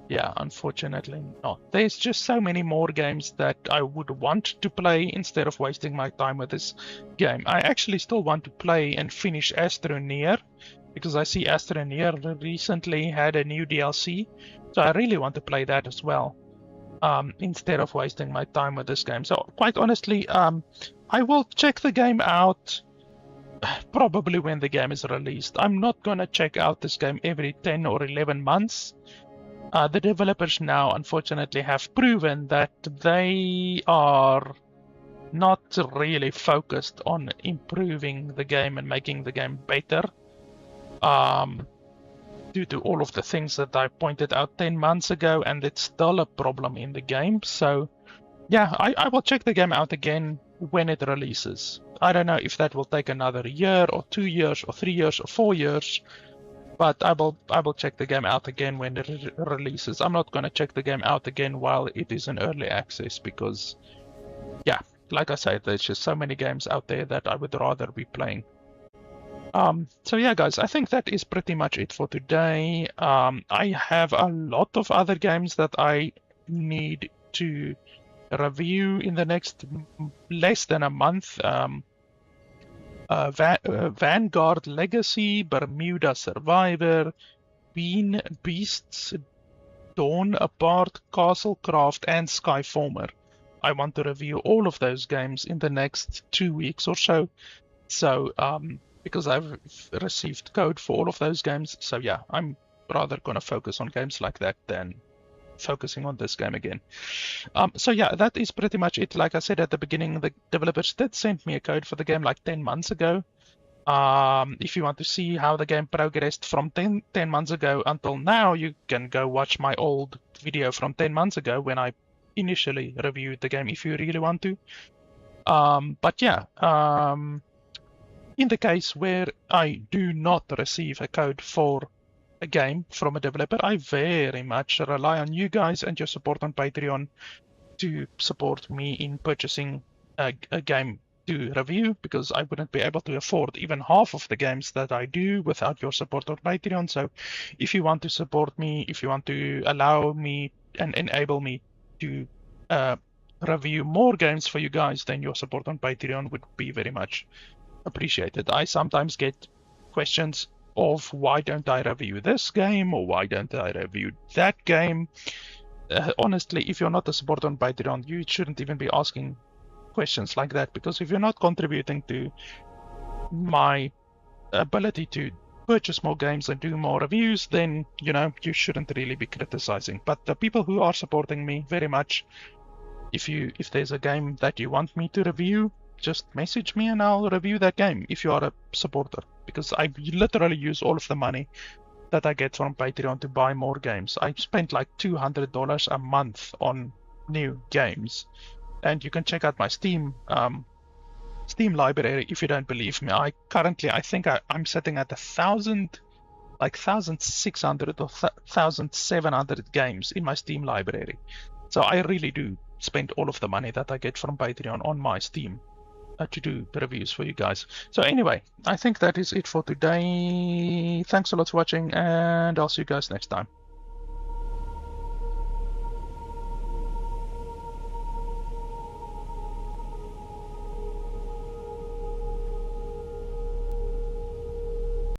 yeah, unfortunately not. There's just so many more games that I would want to play instead of wasting my time with this game. I actually still want to play and finish Astroneer, because I see Astroneer recently had a new DLC, so I really want to play that as well, instead of wasting my time with this game. So quite honestly, I will check the game out probably when the game is released. I'm not gonna check out this game every 10 or 11 months. The developers now, unfortunately, have proven that they are not really focused on improving the game and making the game better, due to all of the things that I pointed out 10 months ago, and it's still a problem in the game. So yeah, I will check the game out again when it releases. I don't know if that will take another year or 2 years or 3 years or 4 years, but I will check the game out again when it releases. I'm not going to check the game out again while it is in early access, because yeah, like I said, there's just so many games out there that I would rather be playing. So yeah, guys, I think that is pretty much it for today. I have a lot of other games that I need to review in the next less than a month. Vanguard Legacy, Bermuda Survivor, Bean Beasts, Dawn Apart, Castlecraft, and Skyformer. I want to review all of those games in the next 2 weeks or so. So, because I've received code for all of those games, so yeah, I'm rather gonna focus on games like that than focusing on this game again. So yeah, that is pretty much it. Like I said at the beginning, the developers did send me a code for the game like 10 months ago. If you want to see how the game progressed from 10 months ago until now, you can go watch my old video from 10 months ago when I initially reviewed the game, if you really want to. But yeah, in the case where I do not receive a code for a game from a developer, I very much rely on you guys and your support on Patreon to support me in purchasing a game to review, because I wouldn't be able to afford even half of the games that I do without your support on Patreon. So if you want to support me, if you want to allow me and enable me to review more games for you guys, then your support on Patreon would be very much appreciated. I sometimes get questions of why don't I review this game or why don't I review that game. honestly, if you're not a supporter on Patreon, you shouldn't even be asking questions like that, because if you're not contributing to my ability to purchase more games and do more reviews, then, you know, you shouldn't really be criticizing. But the people who are supporting me very much, if there's a game that you want me to review, just message me and I'll review that game if you are a supporter, because I literally use all of the money that I get from Patreon to buy more games. I spent like $200 a month on new games, and you can check out my Steam library if you don't believe me. I think I'm sitting at 1,600 or 1,700 games in my Steam library. So I really do spend all of the money that I get from Patreon on my Steam to do the reviews for you guys. So anyway, I think that is it for today. Thanks a lot for watching, and I'll see you guys next time.